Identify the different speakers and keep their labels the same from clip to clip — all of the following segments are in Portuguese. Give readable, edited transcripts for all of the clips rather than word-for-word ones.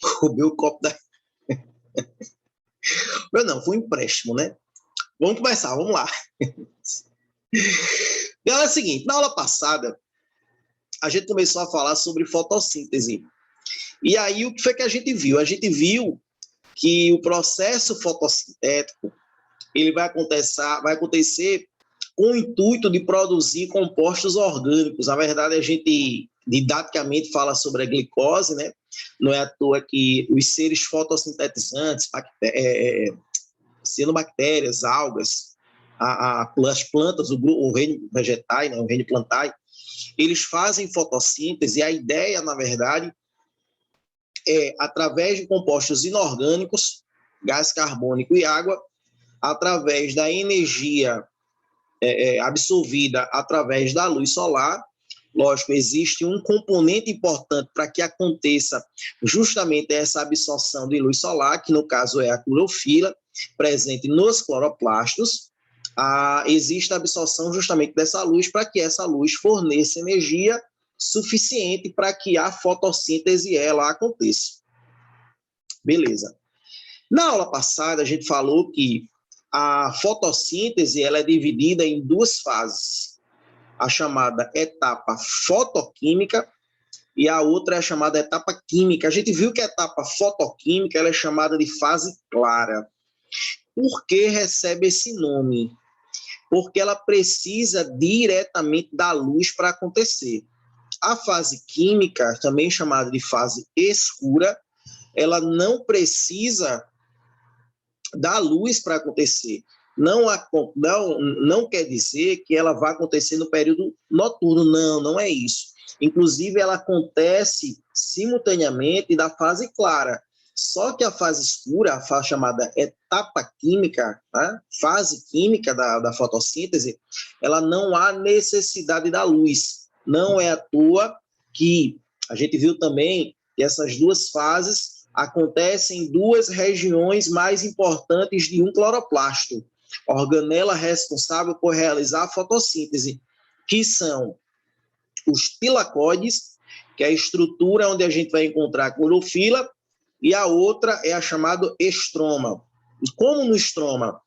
Speaker 1: Roubei o copo da... Meu não, foi um empréstimo, né? Vamos começar, vamos lá. Galera, é o seguinte, na aula passada, a gente começou a falar sobre fotossíntese. E aí, o que foi que a gente viu? A gente viu que o processo fotossintético ele vai acontecer com o intuito de produzir compostos orgânicos. Na verdade, a gente didaticamente fala sobre a glicose, né? Não é à toa que os seres fotossintetizantes, cianobactérias, algas, as plantas, o reino vegetal, né? O reino plantae, eles fazem fotossíntese e a ideia, na verdade, é, através de compostos inorgânicos, gás carbônico e água, através da energia absorvida através da luz solar. Lógico, existe um componente importante para que aconteça justamente essa absorção de luz solar, que no caso é a clorofila, presente nos cloroplastos. Existe a absorção justamente dessa luz para que essa luz forneça energia suficiente para que a fotossíntese ela aconteça. Beleza. Na aula passada, a gente falou que a fotossíntese ela é dividida em duas fases. A chamada etapa fotoquímica e a outra é a chamada etapa química. A gente viu que a etapa fotoquímica ela é chamada de fase clara. Por que recebe esse nome? Porque ela precisa diretamente da luz para acontecer. A fase química, também chamada de fase escura, ela não precisa da luz para acontecer. Não quer dizer que ela vai acontecer no período noturno, não é isso. Inclusive, ela acontece simultaneamente da fase clara. Só que a fase escura, a fase chamada etapa química, né? Fase química da fotossíntese, ela não há necessidade da luz. Não é à toa que a gente viu também que essas duas fases acontecem em duas regiões mais importantes de um cloroplasto, organela responsável por realizar a fotossíntese, que são os tilacoides, que é a estrutura onde a gente vai encontrar a clorofila, e a outra é a chamada estroma. E como no estroma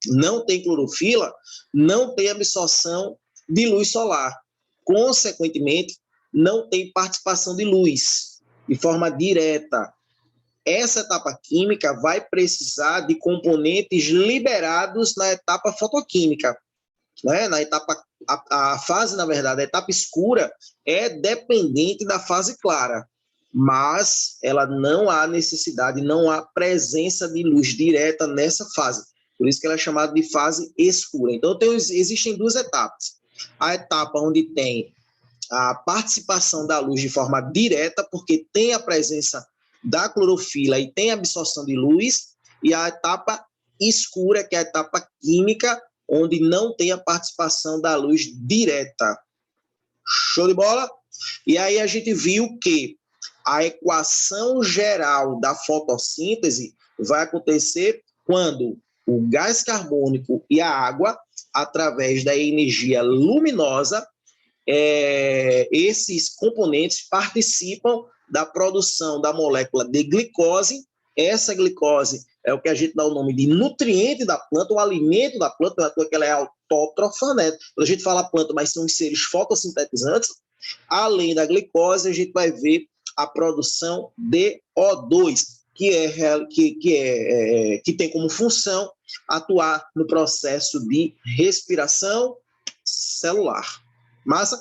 Speaker 1: não tem clorofila, não tem absorção de luz solar. Consequentemente, não tem participação de luz de forma direta. Essa etapa química vai precisar de componentes liberados na etapa fotoquímica. Né? Na etapa, a fase, na verdade, a etapa escura é dependente da fase clara, mas ela não há necessidade, não há presença de luz direta nessa fase. Por isso que ela é chamada de fase escura. Então, existem duas etapas. A etapa onde tem a participação da luz de forma direta, porque tem a presença da clorofila e tem a absorção de luz, e a etapa escura, que é a etapa química, onde não tem a participação da luz direta. Show de bola? E aí a gente viu que a equação geral da fotossíntese vai acontecer quando o gás carbônico e a água, através da energia luminosa, esses componentes participam da produção da molécula de glicose. Essa glicose é o que a gente dá o nome de nutriente da planta, o alimento da planta, não é porque ela é autótrofa, né? Quando a gente fala planta, mas são os seres fotossintetizantes. Além da glicose, a gente vai ver a produção de O2, que tem como função atuar no processo de respiração celular. Massa?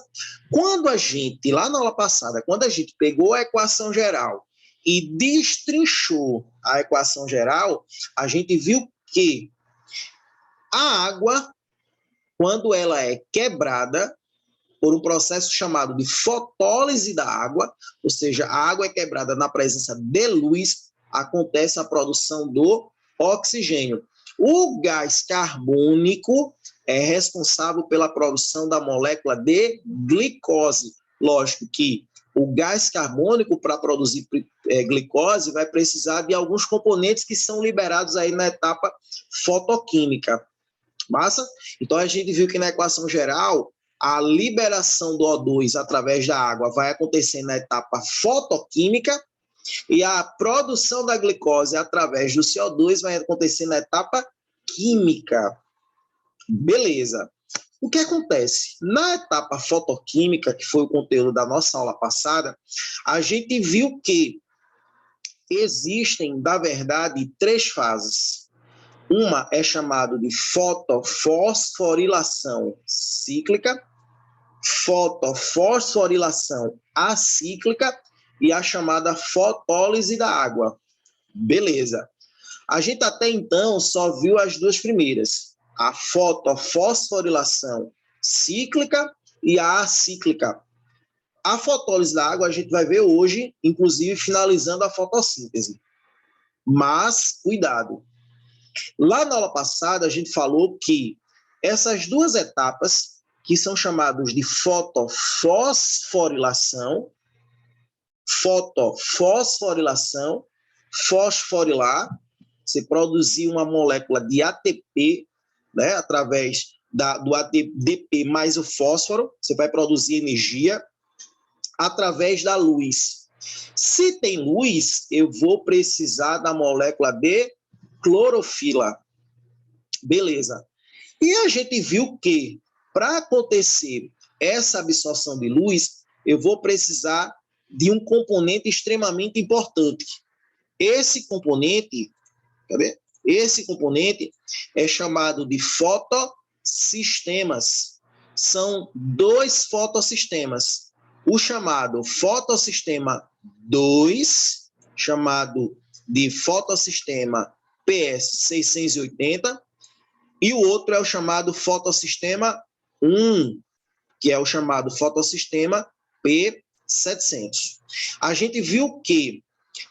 Speaker 1: Quando a gente, lá na aula passada, quando a gente pegou a equação geral e destrinchou a equação geral, a gente viu que a água, quando ela é quebrada por um processo chamado de fotólise da água, ou seja, a água é quebrada na presença de luz, acontece a produção do oxigênio. O gás carbônico é responsável pela produção da molécula de glicose. Lógico que o gás carbônico, para produzir glicose, vai precisar de alguns componentes que são liberados aí na etapa fotoquímica. Massa? Então, a gente viu que na equação geral, a liberação do O2 através da água vai acontecer na etapa fotoquímica, E a produção da glicose através do CO2 vai acontecer na etapa química. Beleza. O que acontece? Na etapa fotoquímica, que foi o conteúdo da nossa aula passada, a gente viu que existem, na verdade, 3 fases. Uma é chamada de fotofosforilação cíclica, fotofosforilação acíclica e a chamada fotólise da água. Beleza. A gente até então só viu as 2 primeiras, a fotofosforilação cíclica e a acíclica. A fotólise da água a gente vai ver hoje, inclusive finalizando a fotossíntese. Mas, cuidado. Lá na aula passada, a gente falou que essas 2 etapas, que são chamadas de fotofosforilação, fosforilar, você produzir uma molécula de ATP, né, através do ADP mais o fósforo, você vai produzir energia através da luz. Se tem luz, eu vou precisar da molécula de clorofila. Beleza. E a gente viu que, para acontecer essa absorção de luz, eu vou precisar de um componente extremamente importante. Esse componente, cadê? Esse componente é chamado de fotossistemas. São 2 fotossistemas. O chamado fotossistema 2, chamado de fotossistema PS680, e o outro é o chamado fotossistema 1, que é o chamado fotossistema P700. A gente viu que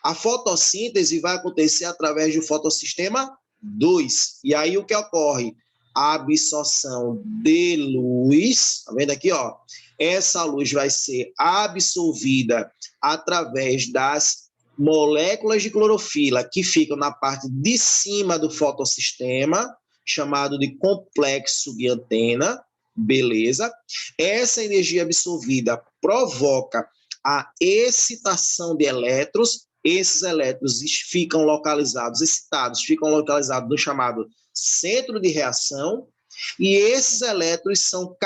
Speaker 1: a fotossíntese vai acontecer através do fotossistema 2. E aí o que ocorre? A absorção de luz, tá vendo aqui, ó? Essa luz vai ser absorvida através das moléculas de clorofila que ficam na parte de cima do fotossistema, chamado de complexo de antena, beleza? Essa energia absorvida provoca a excitação de elétrons. Esses elétrons ficam localizados, excitados, ficam localizados no chamado centro de reação, e esses elétrons são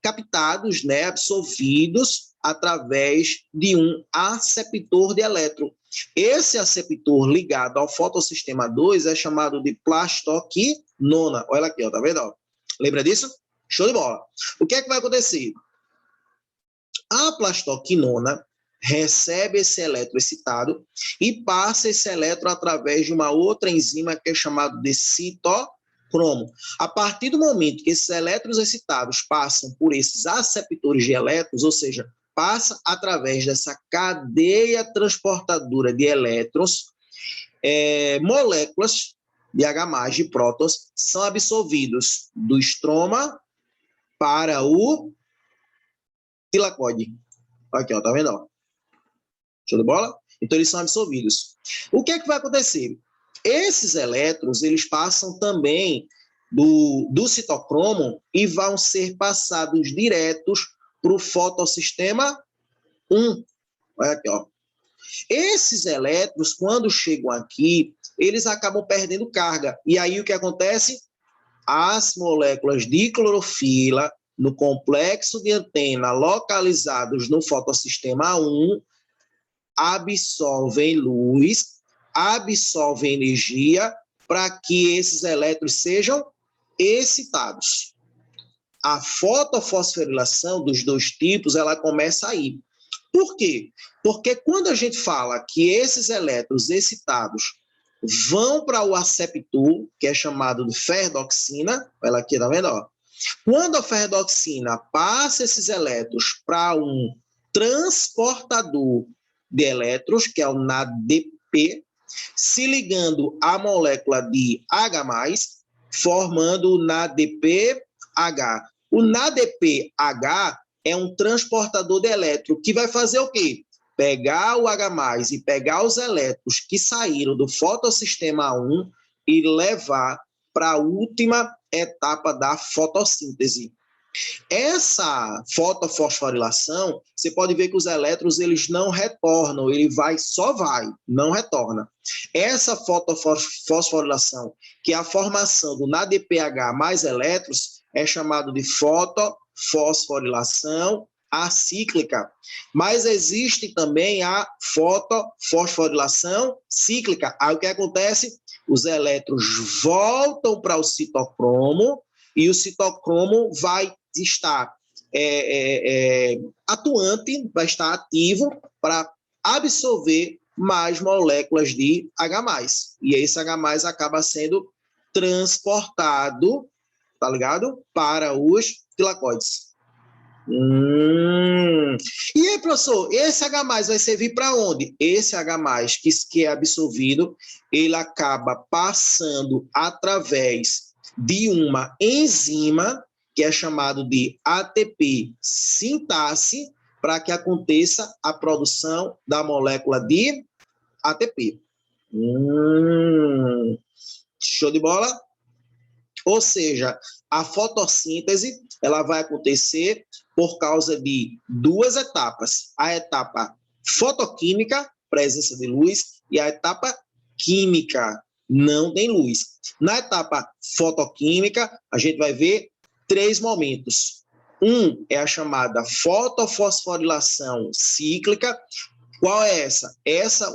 Speaker 1: captados, né, absorvidos através de um aceptor de elétron. Esse aceptor ligado ao fotossistema 2 é chamado de plastoquinona. Olha aqui, ó, tá vendo? Ó? Lembra disso? Show de bola. O que é que vai acontecer? A plastoquinona recebe esse elétron excitado e passa esse elétron através de uma outra enzima que é chamada de citocromo. A partir do momento que esses elétrons excitados passam por esses aceptores de elétrons, ou seja, passa através dessa cadeia transportadora de elétrons, moléculas de H+, de prótons, são absorvidos do estroma para o tilacoide. Aqui, ó, tá vendo? Ó? Show de bola? Então, eles são absorvidos. O que é que vai acontecer? Esses elétrons, eles passam também do citocromo e vão ser passados diretos para o fotossistema 1. Olha aqui, ó. Esses elétrons, quando chegam aqui, eles acabam perdendo carga. E aí, o que acontece? As moléculas de clorofila no complexo de antena localizados no fotossistema 1 absorvem luz, absorvem energia para que esses elétrons sejam excitados. A fotofosforilação dos 2 tipos, ela começa aí. Por quê? Porque quando a gente fala que esses elétrons excitados vão para o aceptor, que é chamado de ferredoxina, ela aqui, tá vendo? Ó? Quando a ferredoxina passa esses elétrons para um transportador de elétrons, que é o NADP, se ligando à molécula de H+, formando o NADPH. O NADPH é um transportador de elétron que vai fazer o quê? Pegar o H+, e pegar os elétrons que saíram do fotossistema 1 e levar para a última etapa da fotossíntese. Essa fotofosforilação, você pode ver que os elétrons eles não retornam, só vai, não retorna. Essa fotofosforilação, que é a formação do NADPH mais elétrons, é chamado de fotofosforilação acíclica. Mas existe também a fotofosforilação cíclica. Aí o que acontece? Os elétrons voltam para o citocromo e o citocromo vai estar atuante, vai estar ativo para absorver mais moléculas de H+. E esse H+, acaba sendo transportado, tá ligado? Para os tilacoides. E aí, professor, esse H+ vai servir para onde? Esse H+, que é absorvido, ele acaba passando através de uma enzima que é chamado de ATP sintase, para que aconteça a produção da molécula de ATP. Show de bola? Ou seja, a fotossíntese ela vai acontecer por causa de duas etapas. A etapa fotoquímica, presença de luz, e a etapa química, não tem luz. Na etapa fotoquímica, a gente vai ver 3 momentos. É a chamada fotofosforilação cíclica. Qual é essa?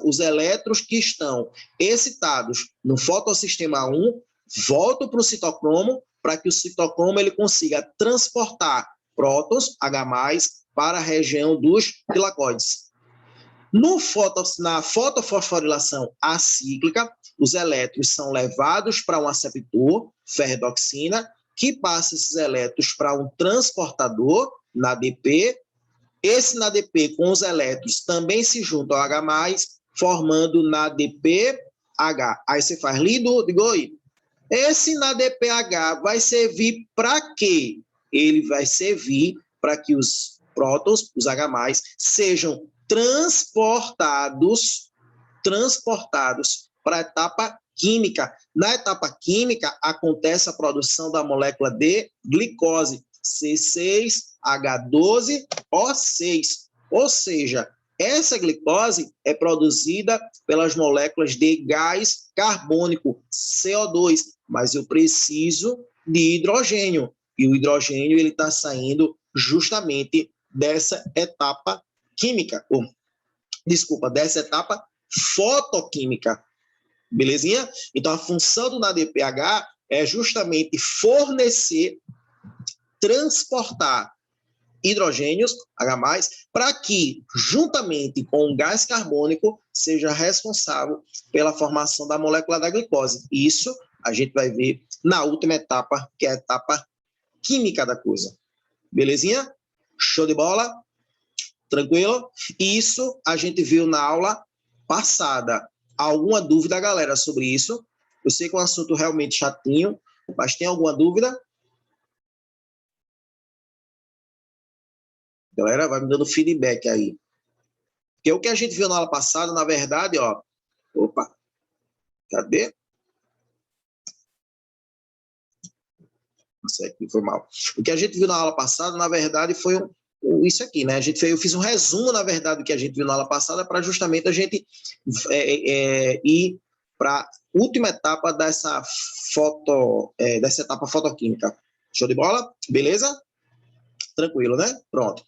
Speaker 1: Os elétrons que estão excitados no fotossistema 1 voltam para o citocromo, para que o citocromo ele consiga transportar prótons, H+, para a região dos tilacoides. Na fotofosforilação acíclica, os elétrons são levados para um aceptor, ferredoxina, que passa esses elétrons para um transportador, NADP. Esse NADP com os elétrons também se junta ao H+, formando NADPH. Aí você faz lido, digo aí. Esse NADPH vai servir para quê? Ele vai servir para que os prótons, os H+, sejam transportados para a etapa química. Na etapa química, acontece a produção da molécula de glicose, C6H12O6. Ou seja, essa glicose é produzida pelas moléculas de gás carbônico, CO2, mas eu preciso de hidrogênio. E o hidrogênio ele está saindo justamente dessa etapa química, dessa etapa fotoquímica. Belezinha? Então, a função do NADPH é justamente fornecer, transportar hidrogênios, H+, para que, juntamente com o gás carbônico, seja responsável pela formação da molécula da glicose. Isso a gente vai ver na última etapa, que é a etapa química da coisa. Belezinha? Show de bola? Tranquilo? Isso a gente viu na aula passada. Alguma dúvida, galera, sobre isso? Eu sei que é um assunto realmente chatinho, mas tem alguma dúvida? Galera, vai me dando feedback aí. Porque o que a gente viu na aula passada, na verdade, ó... Opa! Cadê? Nossa, aqui foi mal. O que a gente viu na aula passada, na verdade, foi isso aqui, né? Eu fiz um resumo, na verdade, do que a gente viu na aula passada, para justamente a gente ir para a última etapa dessa etapa fotoquímica. Show de bola? Beleza? Tranquilo, né? Pronto.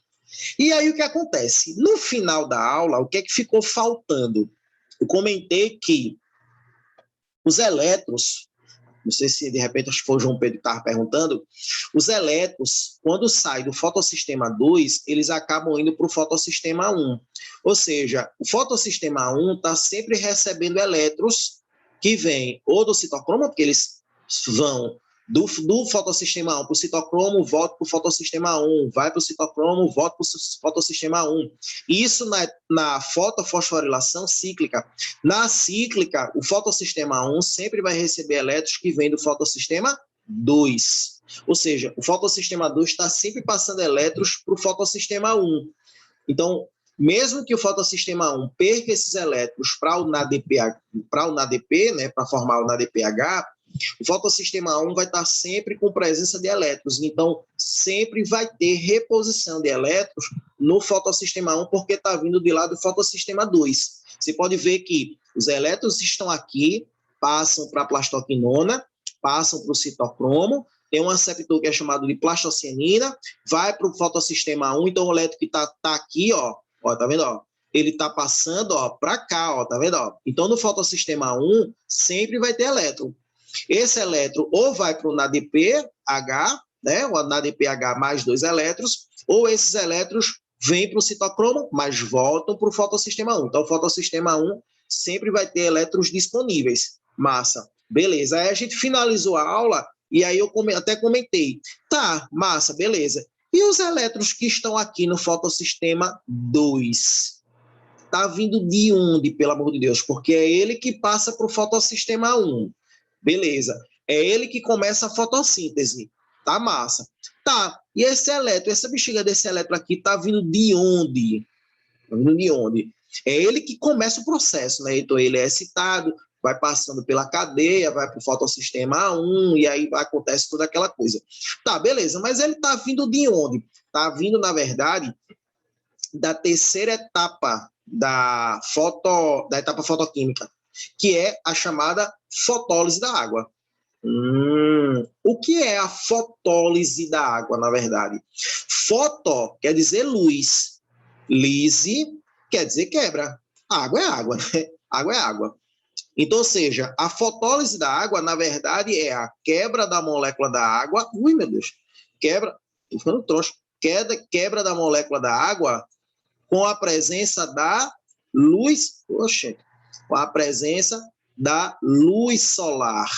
Speaker 1: E aí o que acontece? No final da aula, o que é que ficou faltando? Eu comentei que os elétrons, não sei se de repente acho que foi o João Pedro que estava perguntando, os elétrons, quando saem do fotossistema 2, eles acabam indo para o fotossistema 1. Ou seja, o fotossistema 1 está sempre recebendo elétrons que vêm ou do citocromo, porque eles vão do fotossistema 1 para o citocromo, volta para o fotossistema 1, vai para o citocromo, volta para o fotossistema 1. Isso na fotofosforilação cíclica. Na cíclica, o fotossistema 1 sempre vai receber elétrons que vêm do fotossistema 2. Ou seja, o fotossistema 2 está sempre passando elétrons para o fotossistema 1. Então, mesmo que o fotossistema 1 perca esses elétrons para o NADP, né, para formar o NADPH, O fotossistema 1 vai estar sempre com presença de elétrons, então sempre vai ter reposição de elétrons no fotossistema 1, porque está vindo de lá do fotossistema 2. Você pode ver que os elétrons estão aqui, passam para a plastoquinona, passam para o citocromo, tem um aceptor que é chamado de plastocianina, vai para o fotossistema 1, então o elétron que está aqui, ó, tá vendo, ó? Ele está passando, ó, para cá, ó, tá vendo, ó? Então no fotossistema 1 sempre vai ter elétron. Esse elétron ou vai para o NADPH, né, o NADPH mais 2 elétrons, ou esses elétrons vêm para o citocromo, mas voltam para o fotossistema 1. Então o fotossistema 1 sempre vai ter elétrons disponíveis. Massa. Beleza. Aí a gente finalizou a aula e aí eu até comentei. Tá, massa, beleza. E os elétrons que estão aqui no fotossistema 2? Tá vindo de onde, pelo amor de Deus? Porque é ele que passa para o fotossistema 1. Beleza. É ele que começa a fotossíntese. Tá massa. Tá. E esse elétron, essa bexiga desse elétron aqui tá vindo de onde? Tá vindo de onde? É ele que começa o processo, né? Então ele é excitado, vai passando pela cadeia, vai para o fotossistema 1 e aí acontece toda aquela coisa. Tá, beleza. Mas ele tá vindo de onde? Tá vindo, na verdade, da terceira etapa da etapa fotoquímica, que é a chamada fotólise da água. O que é a fotólise da água, na verdade? Foto quer dizer luz, lise quer dizer quebra. Água é água, né? Água é água. Então, ou seja, a fotólise da água, na verdade, é a quebra da molécula da água. Ui, meu Deus. Tô ficando troncho. Quebra da molécula da água com a presença da luz. Oxe, com a presença da luz solar.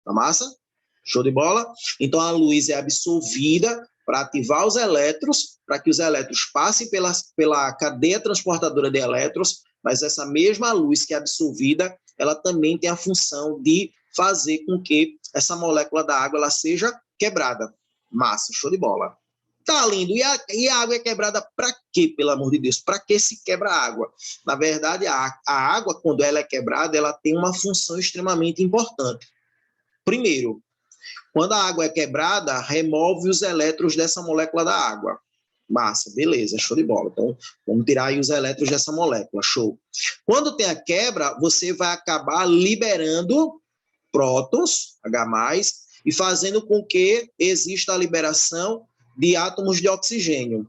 Speaker 1: Tá massa? Show de bola? Então, a luz é absorvida para ativar os elétrons, para que os elétrons passem pela cadeia transportadora de elétrons, mas essa mesma luz que é absorvida, ela também tem a função de fazer com que essa molécula da água ela seja quebrada. Massa, show de bola. Tá lindo. E a água é quebrada para quê, pelo amor de Deus? Para que se quebra a água? Na verdade, a água, quando ela é quebrada, ela tem uma função extremamente importante. Primeiro, quando a água é quebrada, remove os elétrons dessa molécula da água. Massa, beleza, show de bola. Então, vamos tirar aí os elétrons dessa molécula, show. Quando tem a quebra, você vai acabar liberando prótons, H+, e fazendo com que exista a liberação de átomos de oxigênio.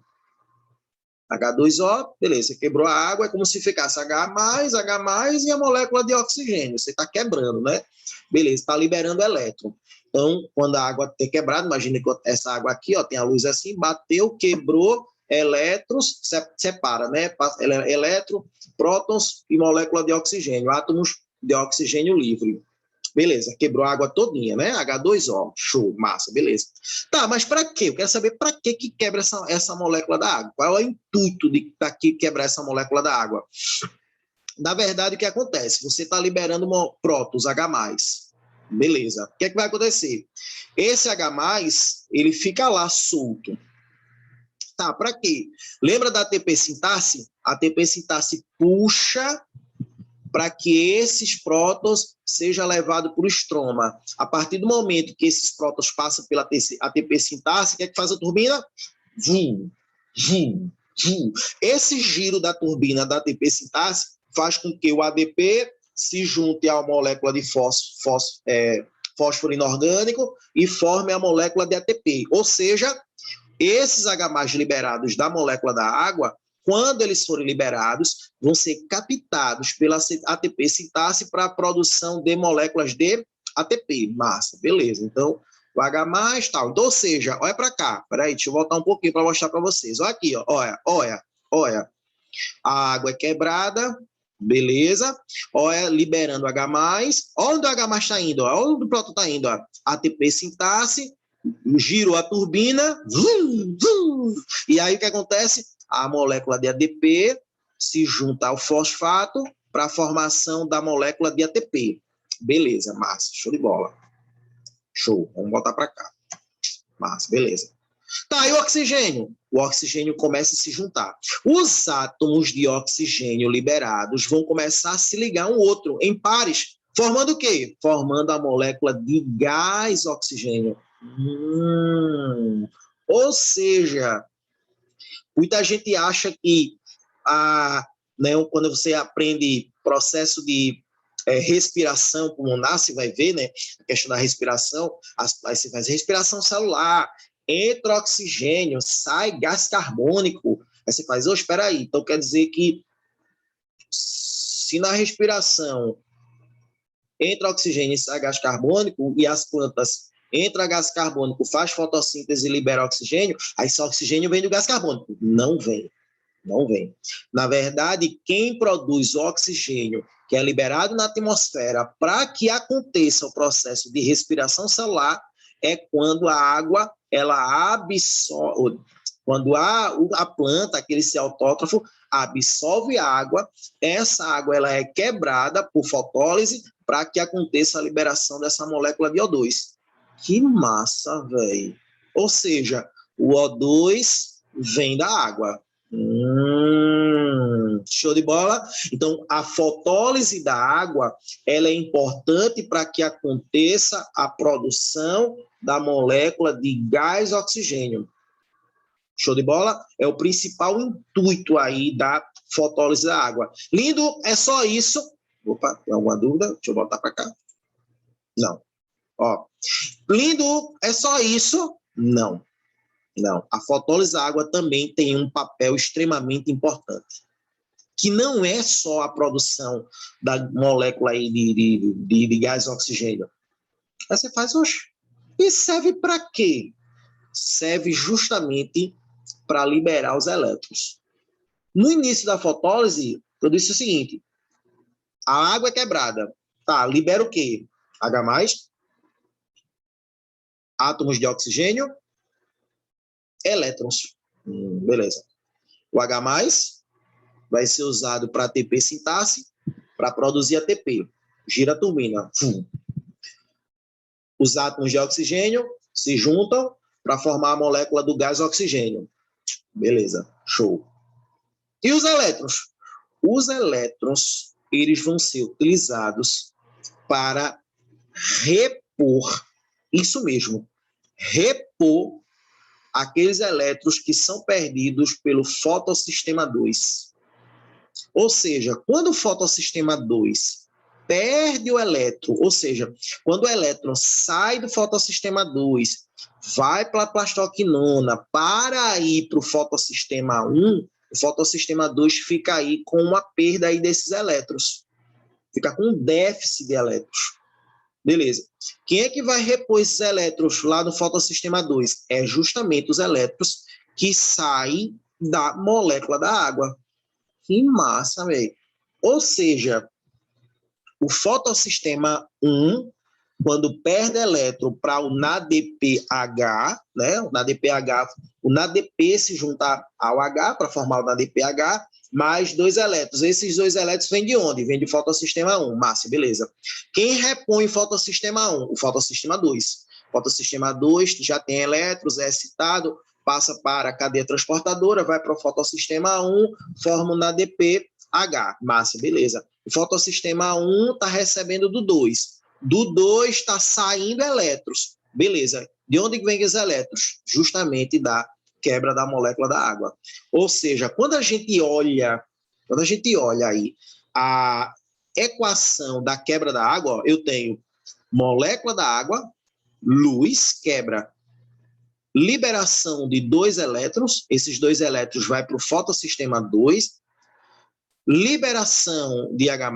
Speaker 1: H2O, beleza, você quebrou a água, é como se ficasse H+, e a molécula de oxigênio. Você está quebrando, né? Beleza, está liberando elétron. Então, quando a água tem quebrado, imagina que essa água aqui, ó, tem a luz assim, bateu, quebrou, elétrons, separa, né? Elétron, prótons e molécula de oxigênio, átomos de oxigênio livre. Beleza, quebrou a água todinha, né? H2O, show, massa, beleza. Tá, mas para quê? Eu quero saber para que quebra essa molécula da água. Qual é o intuito de daqui quebrar essa molécula da água? Na verdade, o que acontece? Você está liberando prótons, H+. Beleza. O que é que vai acontecer? Esse H+, ele fica lá solto. Tá, para quê? Lembra da ATP sintaxe? A ATP sintaxe puxa para que esses prótons sejam levados para o estroma. A partir do momento que esses prótons passam pela ATP sintaxe, o que é que faz a turbina? Vum, vum, vum. Esse giro da turbina da ATP sintaxe faz com que o ADP se junte à molécula de fósforo inorgânico e forme a molécula de ATP. Ou seja, esses H+ liberados da molécula da água, quando eles forem liberados, vão ser captados pela ATP sintaxe para a produção de moléculas de ATP. Massa, beleza. Então, o H+, tal. Então, ou seja, olha para cá. Peraí, deixa eu voltar um pouquinho para mostrar para vocês. Olha aqui, ó. Olha. A água é quebrada, beleza. Olha, liberando H+. Olha onde o H+ está indo, olha onde o próton está indo. Ó. ATP sintaxe, girou a turbina, e aí o que acontece? A molécula de ADP se junta ao fosfato para a formação da molécula de ATP. Beleza, massa, show de bola. Show, vamos voltar para cá. Massa, beleza. Tá, e o oxigênio? O oxigênio começa a se juntar. Os átomos de oxigênio liberados vão começar a se ligar um outro, em pares, Formando o quê? Formando a molécula de gás oxigênio. Ou seja, muita gente acha que né, quando você aprende processo de respiração pulmonar, você vai ver, né, a questão da respiração, aí você faz respiração celular, entra oxigênio, sai gás carbônico, aí você faz, espera aí, então quer dizer que se na respiração entra oxigênio e sai gás carbônico, e as plantas entra gás carbônico, faz fotossíntese e libera oxigênio, aí só oxigênio vem do gás carbônico. Não vem. Não vem. Na verdade, quem produz oxigênio, que é liberado na atmosfera, para que aconteça o processo de respiração celular, é quando a água, ela absorve, quando a planta, aquele ser autótrofo, absorve a água, essa água ela é quebrada por fotólise para que aconteça a liberação dessa molécula de O2. Que massa, velho. Ou seja, o O2 vem da água. Show de bola? Então, a fotólise da água, ela é importante para que aconteça a produção da molécula de gás oxigênio. Show de bola? É o principal intuito aí da fotólise da água. Lindo, é só isso? Opa, tem alguma dúvida? Deixa eu botar para cá. Não. Ó, lindo, é só isso? Não. Não. A fotólise da água também tem um papel extremamente importante, que não é só a produção da molécula aí de gás oxigênio. Aí você faz, oxe, e serve para quê? Serve justamente para liberar os elétrons. No início da fotólise, eu disse o seguinte, a água é quebrada, tá, libera o quê? H+, átomos de oxigênio, elétrons. Beleza. O H+, vai ser usado para ATP sintaxe, para produzir ATP. Gira a turbina. Os átomos de oxigênio se juntam para formar a molécula do gás oxigênio. Beleza, show. E os elétrons? Os elétrons, eles vão ser utilizados para repor, isso mesmo, repor aqueles elétrons que são perdidos pelo fotossistema 2. Ou seja, quando o fotossistema 2 perde o elétron, ou seja, quando o elétron sai do fotossistema 2, vai para a plastoquinona, para ir para o fotossistema 1, o fotossistema 2 fica aí com uma perda aí desses elétrons. Fica com um déficit de elétrons. Beleza. Quem é que vai repor esses elétrons lá no fotossistema 2? É justamente os elétrons que saem da molécula da água. Que massa, velho. Ou seja, o fotossistema 1, quando perde elétron para o NADPH, né? O NADP se junta ao H para formar o NADPH, mais 2 elétrons. Esses 2 elétrons vêm de onde? Vêm de fotossistema 1. Massa, beleza. Quem repõe o fotossistema 1? O fotossistema 2. O fotossistema 2 já tem elétrons, é excitado, passa para a cadeia transportadora, vai para o fotossistema 1, forma o NADPH. Massa, beleza. O fotossistema 1 está recebendo do 2. Do 2 está saindo elétrons. Beleza. De onde vem os elétrons? Justamente da quebra da molécula da água. Ou seja, quando a gente olha aí a equação da quebra da água, ó, eu tenho molécula da água, luz, quebra, liberação de 2 elétrons, esses 2 elétrons vai para o fotossistema 2, liberação de H+,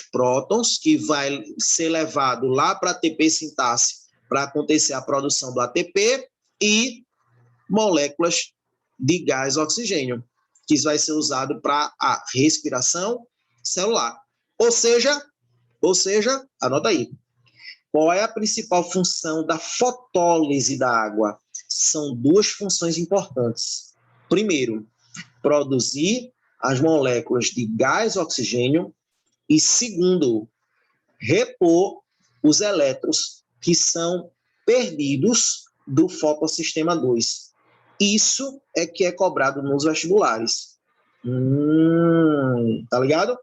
Speaker 1: prótons, que vai ser levado lá para a ATP sintaxe para acontecer a produção do ATP, e moléculas de gás oxigênio, que vai ser usado para a respiração celular. Ou seja, anota aí, qual é a principal função da fotólise da água? São 2 funções importantes. Primeiro, produzir as moléculas de gás oxigênio, e segundo, repor os elétrons que são perdidos do fotossistema 2. Isso é que é cobrado nos vestibulares. Tá ligado?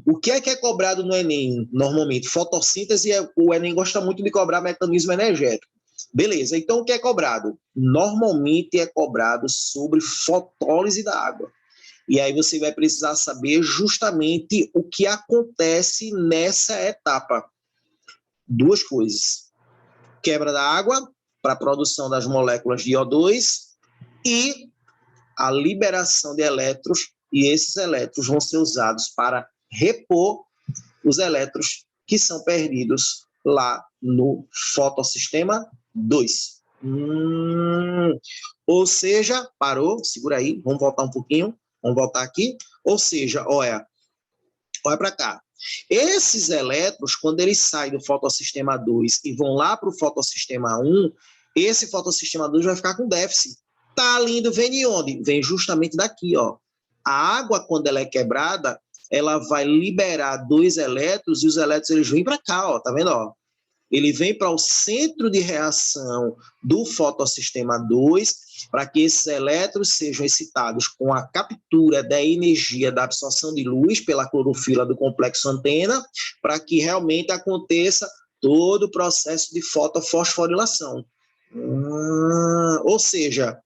Speaker 1: O que é cobrado no Enem, normalmente? Fotossíntese, o Enem gosta muito de cobrar mecanismo energético. Beleza, então o que é cobrado? Normalmente é cobrado sobre fotólise da água. E aí você vai precisar saber justamente o que acontece nessa etapa. Duas coisas. Quebra da água para a produção das moléculas de O2 e a liberação de elétrons, e esses elétrons vão ser usados para repor os elétrons que são perdidos lá no fotossistema 2. Ou seja, parou, segura aí, vamos voltar um pouquinho, vamos voltar aqui. Ou seja, olha para cá. Esses elétrons, quando eles saem do fotossistema 2 e vão lá para o fotossistema 1, esse fotossistema 2 vai ficar com déficit. Tá lindo, vem de onde? Vem justamente daqui, ó. A água, quando ela é quebrada, ela vai liberar 2 elétrons e os elétrons eles vêm para cá, ó, tá vendo, ó? Ele vem para o centro de reação do fotossistema 2, para que esses elétrons sejam excitados com a captura da energia da absorção de luz pela clorofila do complexo antena, para que realmente aconteça todo o processo de fotofosforilação. Ou seja,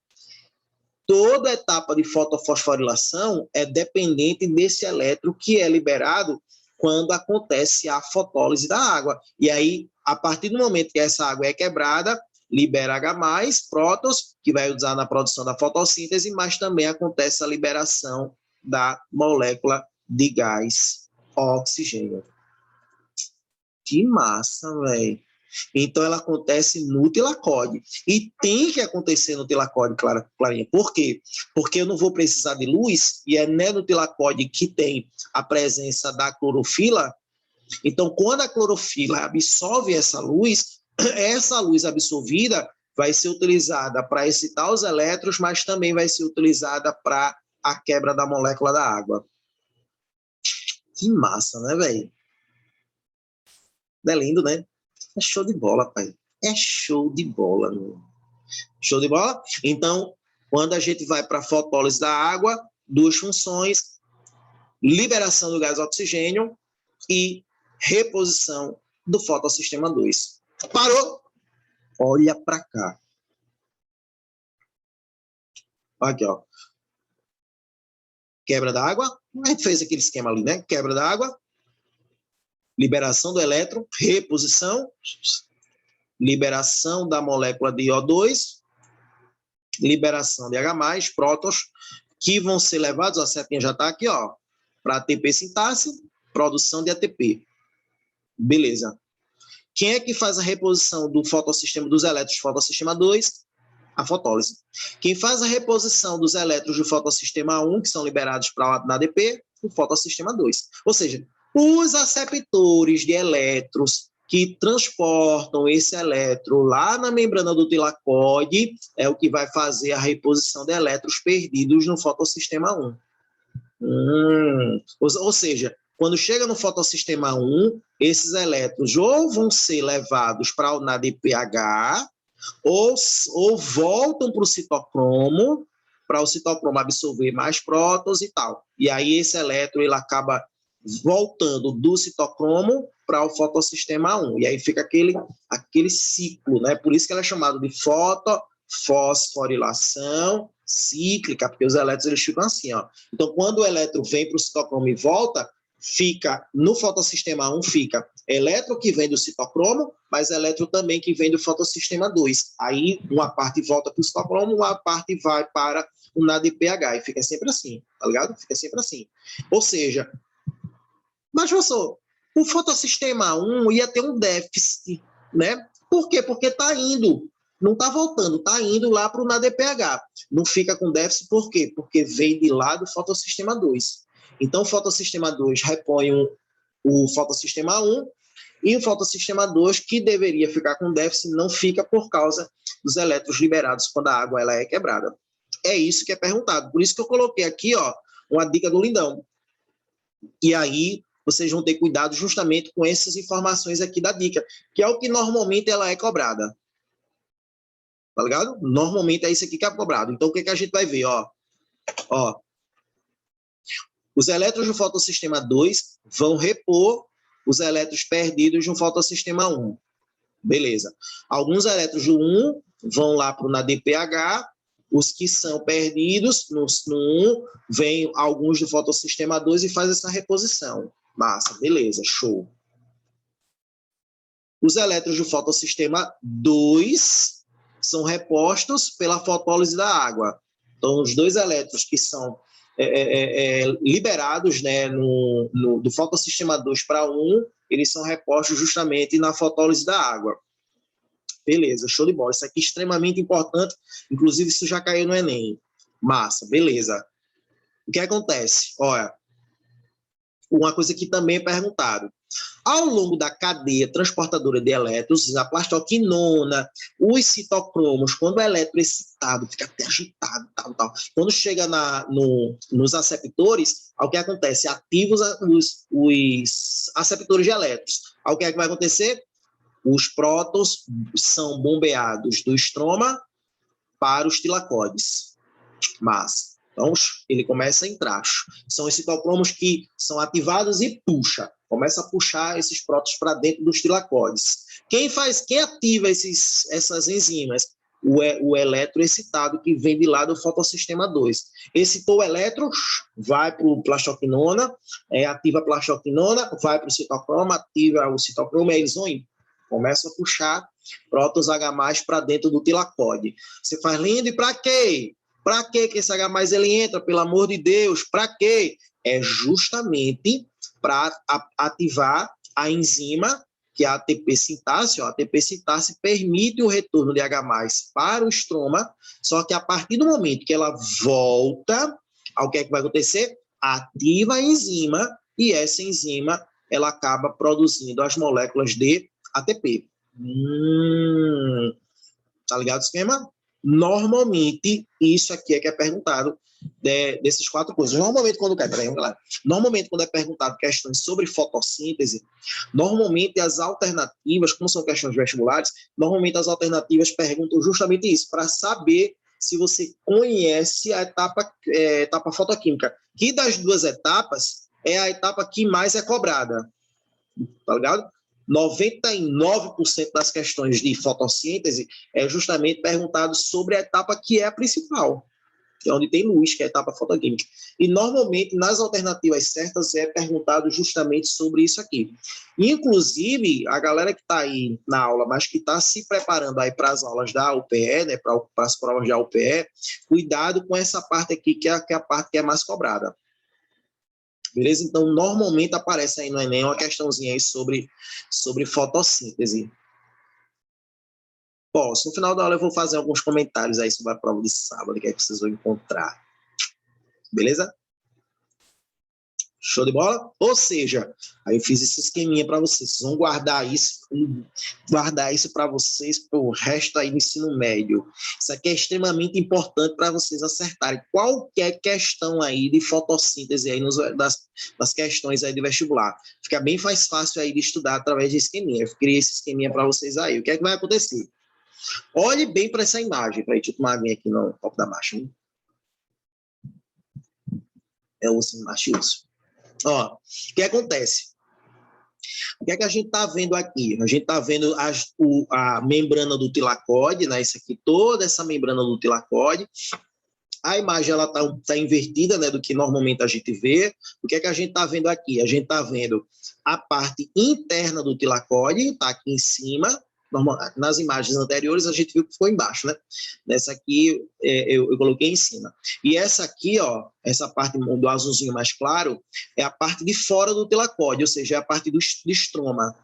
Speaker 1: toda etapa de fotofosforilação é dependente desse elétron que é liberado quando acontece a fotólise da água. E aí, a partir do momento que essa água é quebrada, libera H+, prótons, que vai usar na produção da fotossíntese, mas também acontece a liberação da molécula de gás oxigênio. Que massa, velho. Então, ela acontece no tilacode. E tem que acontecer no tilacode, Clarinha. Por quê? Porque eu não vou precisar de luz, e é no tilacode que tem a presença da clorofila. Então, quando a clorofila absorve essa luz absorvida vai ser utilizada para excitar os elétrons, mas também vai ser utilizada para a quebra da molécula da água. Que massa, né, velho? Não é lindo, né? É show de bola, pai. É show de bola, meu. Show de bola? Então, quando a gente vai para a fotólise da água, duas funções: liberação do gás oxigênio e reposição do fotossistema 2. Parou? Olha para cá. Aqui, ó. Quebra da água. A gente fez aquele esquema ali, né? Quebra da água, liberação do elétron, reposição, liberação da molécula de O2, liberação de H+, prótons, que vão ser levados, a setinha já está aqui, ó, para ATP sintaxe, produção de ATP. Beleza. Quem é que faz a reposição do fotossistema dos elétrons do fotossistema 2? A fotólise. Quem faz a reposição dos elétrons do fotossistema 1, que são liberados para o ADP? O fotossistema 2. Ou seja, os aceptores de elétrons que transportam esse elétron lá na membrana do tilacode é o que vai fazer a reposição de elétrons perdidos no fotossistema 1. Ou seja, quando chega no fotossistema 1, esses elétrons ou vão ser levados para o NADPH ou voltam para o citocromo, para o citocromo absorver mais prótons e tal. E aí esse elétron ele acaba voltando do citocromo para o fotossistema 1. E aí fica aquele ciclo, né? Por isso que ela é chamada de fotofosforilação cíclica, porque os elétrons eles ficam assim, ó. Então, quando o elétron vem para o citocromo e volta, fica no fotossistema 1, fica elétron que vem do citocromo, mas elétron também que vem do fotossistema 2. Aí, uma parte volta para o citocromo, uma parte vai para o NADPH, e fica sempre assim, tá ligado? Fica sempre assim. Ou seja, mas, professor, o fotossistema 1 ia ter um déficit, né? Por quê? Porque está indo, não está voltando, está indo lá para o NADPH. Não fica com déficit, por quê? Porque vem de lá do fotossistema 2. Então, o fotossistema 2 repõe o fotossistema 1, e o fotossistema 2, que deveria ficar com déficit, não fica por causa dos elétrons liberados quando a água ela é quebrada. É isso que é perguntado. Por isso que eu coloquei aqui, ó, uma dica do lindão. E aí, vocês vão ter cuidado justamente com essas informações aqui da dica, que é o que normalmente ela é cobrada. Tá ligado? Normalmente é isso aqui que é cobrado. Então, o que a gente vai ver? Ó, Os elétrons do fotossistema 2 vão repor os elétrons perdidos no fotossistema 1. Beleza. Alguns elétrons do 1 vão lá para o NADPH, os que são perdidos no 1, vêm alguns do fotossistema 2 e faz essa reposição. Massa, beleza, show. Os elétrons do fotossistema 2 são repostos pela fotólise da água. Então, os 2 elétrons que são liberados, né, do fotossistema 2 para 1, eles são repostos justamente na fotólise da água. Beleza, show de bola. Isso aqui é extremamente importante, inclusive isso já caiu no Enem. Massa, beleza. O que acontece? Olha, uma coisa que também é perguntado. Ao longo da cadeia transportadora de elétrons, a plastoquinona, os citocromos, quando o elétron excitado, fica até agitado, tal. Quando chega nos aceptores, o que acontece? Ativa os aceptores de elétrons. O que é que vai acontecer? Os prótons são bombeados do estroma para os tilacoides. Massa. Então, ele começa a entrar. São os citocromos que são ativados e começa a puxar esses prótons para dentro dos tilacoides. Quem ativa essas enzimas? O elétron excitado que vem de lá do fotossistema 2. Excitou o elétron, vai para o plastoquinona, ativa a plastoquinona, vai para o citocromo, ativa o citocromo, e eles vão indo. Começa a puxar prótons H+, para dentro do tilacoide. Você faz lindo, e para quê? Para que esse H+ ele entra, pelo amor de Deus? Para quê? É justamente para ativar a enzima, que é a ATP sintase. A ATP sintase permite o retorno de H+ para o estroma, só que a partir do momento que ela volta, o que é que vai acontecer? Ativa a enzima, e essa enzima ela acaba produzindo as moléculas de ATP. Tá ligado o esquema? Normalmente, isso aqui é que é perguntado desses 4 coisas. Normalmente, quando é perguntado questões sobre fotossíntese, normalmente as alternativas, como são questões vestibulares, normalmente as alternativas perguntam justamente isso, para saber se você conhece a etapa fotoquímica, que das 2 etapas é a etapa que mais é cobrada. Tá ligado? 99% das questões de fotossíntese é justamente perguntado sobre a etapa que é a principal, que é onde tem luz, que é a etapa fotoquímica. E, normalmente, nas alternativas certas, é perguntado justamente sobre isso aqui. Inclusive, a galera que está aí na aula, mas que está se preparando aí para as aulas da UPE, né, para as provas da UPE, cuidado com essa parte aqui, que é a parte que é mais cobrada. Beleza? Então, normalmente aparece aí no Enem uma questãozinha aí sobre fotossíntese. Bom, no final da aula eu vou fazer alguns comentários aí sobre a prova de sábado, que é que vocês vão encontrar. Beleza? Show de bola? Ou seja, aí eu fiz esse esqueminha para vocês. Vocês vão guardar isso para vocês pro resto aí do ensino médio. Isso aqui é extremamente importante para vocês acertarem qualquer questão aí de fotossíntese aí das questões aí de vestibular. Fica bem mais fácil aí de estudar através de esqueminha. Eu criei esse esqueminha para vocês aí. O que é que vai acontecer? Olhe bem para essa imagem. Peraí, deixa eu tomar aguinha aqui no copo da marcha. É o osso machoso. Ó, o que acontece? O que é que a gente está vendo aqui? A gente está vendo a membrana do tilacoide, né? Isso aqui, toda essa membrana do tilacoide. A imagem ela tá invertida, né, do que normalmente a gente vê. O que é que a gente está vendo aqui? A gente está vendo a parte interna do tilacoide, está aqui em cima. Nas imagens anteriores a gente viu que ficou embaixo, né? Nessa aqui eu coloquei em cima. E essa aqui, ó, essa parte do azulzinho mais claro, é a parte de fora do tilacoide, ou seja, é a parte do estroma.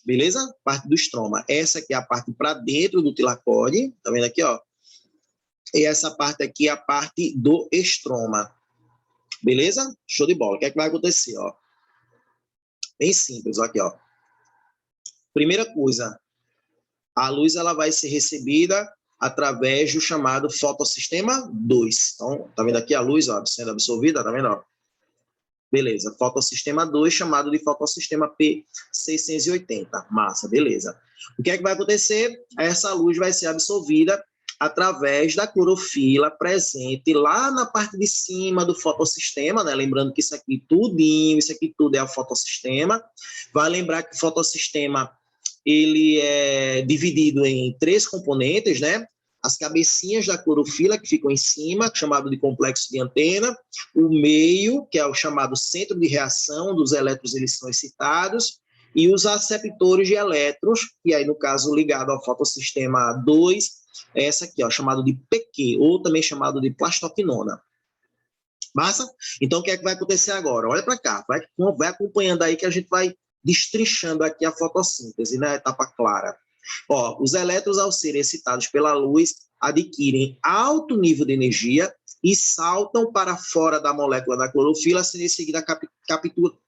Speaker 1: Beleza? Parte do estroma. Essa aqui é a parte para dentro do tilacoide, tá vendo aqui, ó? E essa parte aqui é a parte do estroma. Beleza? Show de bola. O que é que vai acontecer, ó? Bem simples, aqui, ó. Primeira coisa, a luz ela vai ser recebida através do chamado fotossistema 2. Então, tá vendo aqui a luz, ó, sendo absorvida, tá vendo, ó? Beleza, fotossistema 2, chamado de fotossistema P680. Massa, beleza. O que é que vai acontecer? Essa luz vai ser absorvida através da clorofila presente lá na parte de cima do fotossistema, né? Lembrando que isso aqui tudinho, isso aqui tudo é o fotossistema. Vai lembrar que o fotossistema ele é dividido em 3 componentes, né? As cabecinhas da clorofila que ficam em cima, chamado de complexo de antena, o meio, que é o chamado centro de reação dos elétrons, eles são excitados, e os aceptores de elétrons, que aí no caso ligado ao fotossistema 2, é essa aqui, ó, chamado de PQ, ou também chamado de plastoquinona. Massa? Então, o que é que vai acontecer agora? Olha para cá, vai acompanhando aí que a gente vai destrinchando aqui a fotossíntese, né? Etapa clara. Ó, os elétrons, ao serem excitados pela luz, adquirem alto nível de energia e saltam para fora da molécula da clorofila, sendo em seguida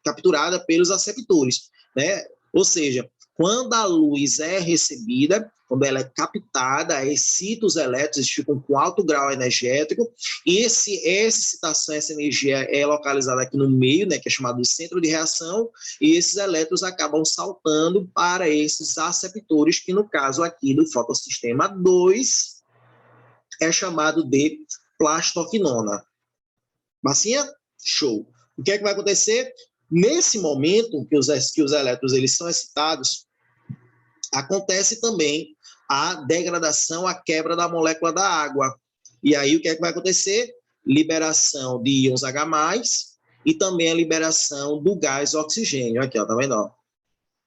Speaker 1: capturada pelos aceptores, né? Ou seja, quando a luz é recebida, quando ela é captada, excita os elétrons, eles ficam com alto grau energético, e essa excitação, essa energia é localizada aqui no meio, né, que é chamado de centro de reação, e esses elétrons acabam saltando para esses aceptores, que no caso aqui do fotossistema 2 é chamado de plastoquinona. Massinha? Show. O que é que vai acontecer? Nesse momento que os elétrons eles são excitados, acontece também a degradação, a quebra da molécula da água. E aí o que é que vai acontecer? Liberação de íons H+, e também a liberação do gás oxigênio. Aqui, ó, tá vendo? Ó?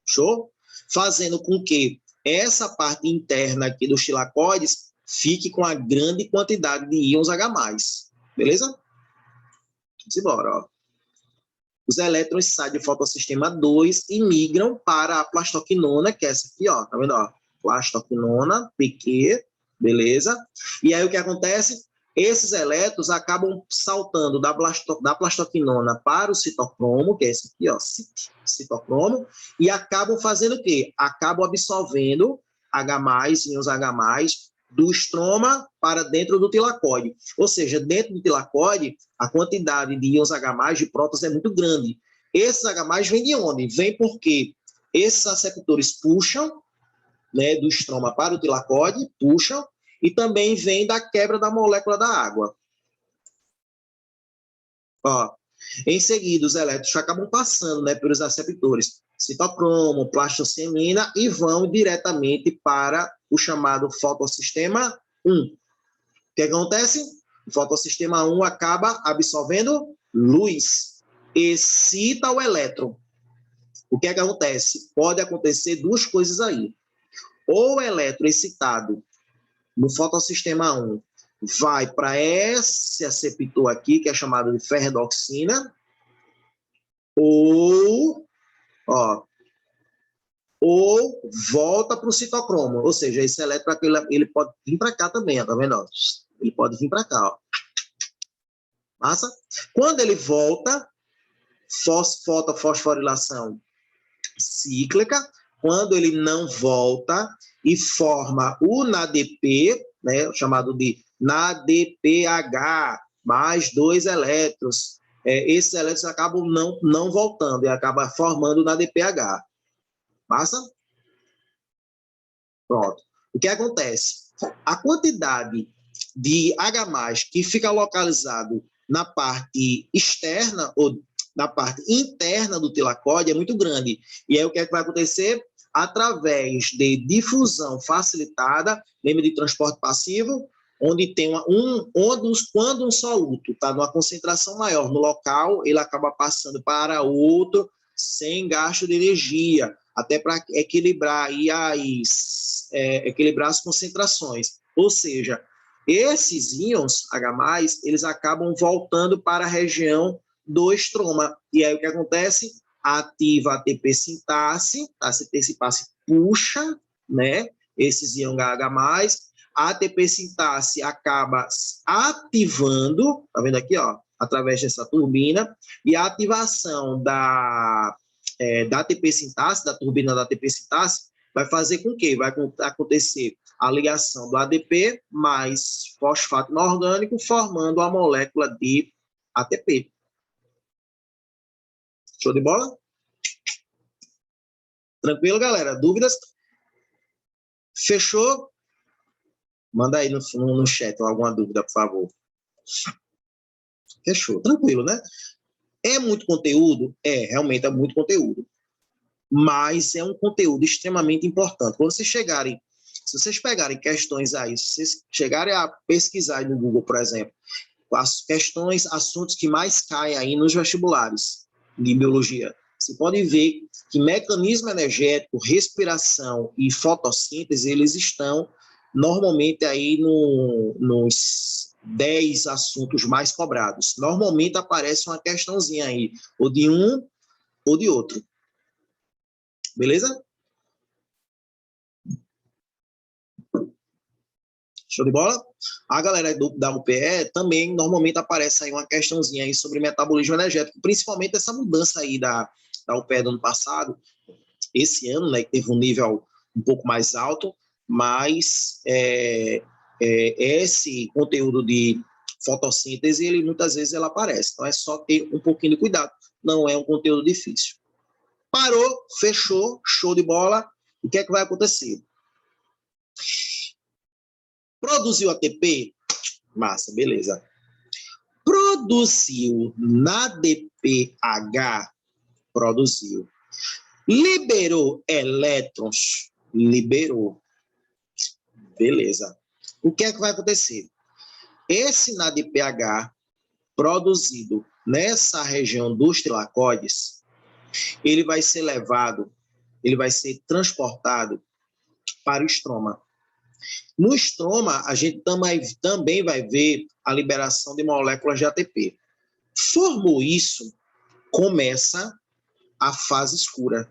Speaker 1: Show? Fazendo com que essa parte interna aqui dos tilacoides fique com a grande quantidade de íons H+. Beleza? Vamos embora, ó. Os elétrons saem do fotossistema 2 e migram para a plastoquinona, que é essa aqui, ó, tá vendo? Ó? Plastoquinona, PQ, beleza? E aí o que acontece? Esses elétrons acabam saltando da plastoquinona para o citocromo, que é esse aqui, ó, citocromo, e acabam fazendo o quê? Acabam absorvendo H+, íons H+, do estroma para dentro do tilacoide. Ou seja, dentro do tilacoide, a quantidade de íons H+, de prótons é muito grande. Esses H+, vêm de onde? Vem porque esses aceptores puxam, né, do estroma para o tilacoide, puxam, e também vem da quebra da molécula da água. Ó, em seguida, os elétrons acabam passando, né, pelos aceptores citocromo, plastocemina, e vão diretamente para o chamado fotossistema 1. O que acontece? O fotossistema 1 acaba absorvendo luz, excita o elétron. O que acontece? Pode acontecer 2 coisas aí. Ou o elétron excitado no fotossistema 1 vai para esse aceptor aqui, que é chamado de ferredoxina, ou volta para o citocromo, ou seja, esse elétron ele pode vir para cá também, ó, tá vendo? Ele pode vir para cá, ó. Massa? Quando ele volta, fosforilação cíclica. Quando ele não volta e forma o NADP, né, chamado de NADPH, mais 2 elétrons, esses elétrons acabam não voltando e acaba formando o NADPH. Passa? Pronto. O que acontece? A quantidade de H+, que fica localizado na parte externa ou na parte interna do tilacoide é muito grande. E aí o que é que vai acontecer? Através de difusão facilitada, lembra de transporte passivo, onde tem quando um soluto está numa concentração maior no local, ele acaba passando para outro sem gasto de energia, até para equilibrar equilibrar as concentrações. Ou seja, esses íons H+, eles acabam voltando para a região do estroma. E aí o que acontece? Ativa a ATP sintase, a ATP sintase puxa, né, esses íons H+, a ATP sintase acaba ativando, tá vendo aqui, ó, através dessa turbina, e a ativação da ATP sintase, da turbina da ATP sintase, vai fazer com que vai acontecer a ligação do ADP mais fosfato inorgânico, formando a molécula de ATP. Show de bola? Tranquilo, galera? Dúvidas? Fechou? Manda aí no chat alguma dúvida, por favor. Fechou, tranquilo, né? É muito conteúdo? Realmente é muito conteúdo. Mas é um conteúdo extremamente importante. Quando vocês chegarem, se vocês pegarem questões aí, se vocês chegarem a pesquisar aí no Google, por exemplo, as questões, assuntos que mais caem aí nos vestibulares de biologia, você pode ver que mecanismo energético, respiração e fotossíntese, eles estão normalmente aí nos 10 assuntos mais cobrados. Normalmente aparece uma questãozinha aí, ou de um ou de outro. Beleza? Show de bola? A galera da UPE também normalmente aparece aí uma questãozinha aí sobre metabolismo energético, principalmente essa mudança aí da UPE do ano passado, esse ano, né, que teve um nível um pouco mais alto, mas esse conteúdo de fotossíntese, ele muitas vezes ela aparece, então é só ter um pouquinho de cuidado, não é um conteúdo difícil. Parou, fechou, show de bola, o que é que vai acontecer? Produziu ATP? Massa, beleza. Produziu na DPH? Produziu. Liberou elétrons? Liberou. Beleza. O que é que vai acontecer? Esse NADPH produzido nessa região dos tilacoides, ele vai ser levado, ele vai ser transportado para o estroma. No estroma, a gente também vai ver a liberação de moléculas de ATP. Formou isso, começa a fase escura.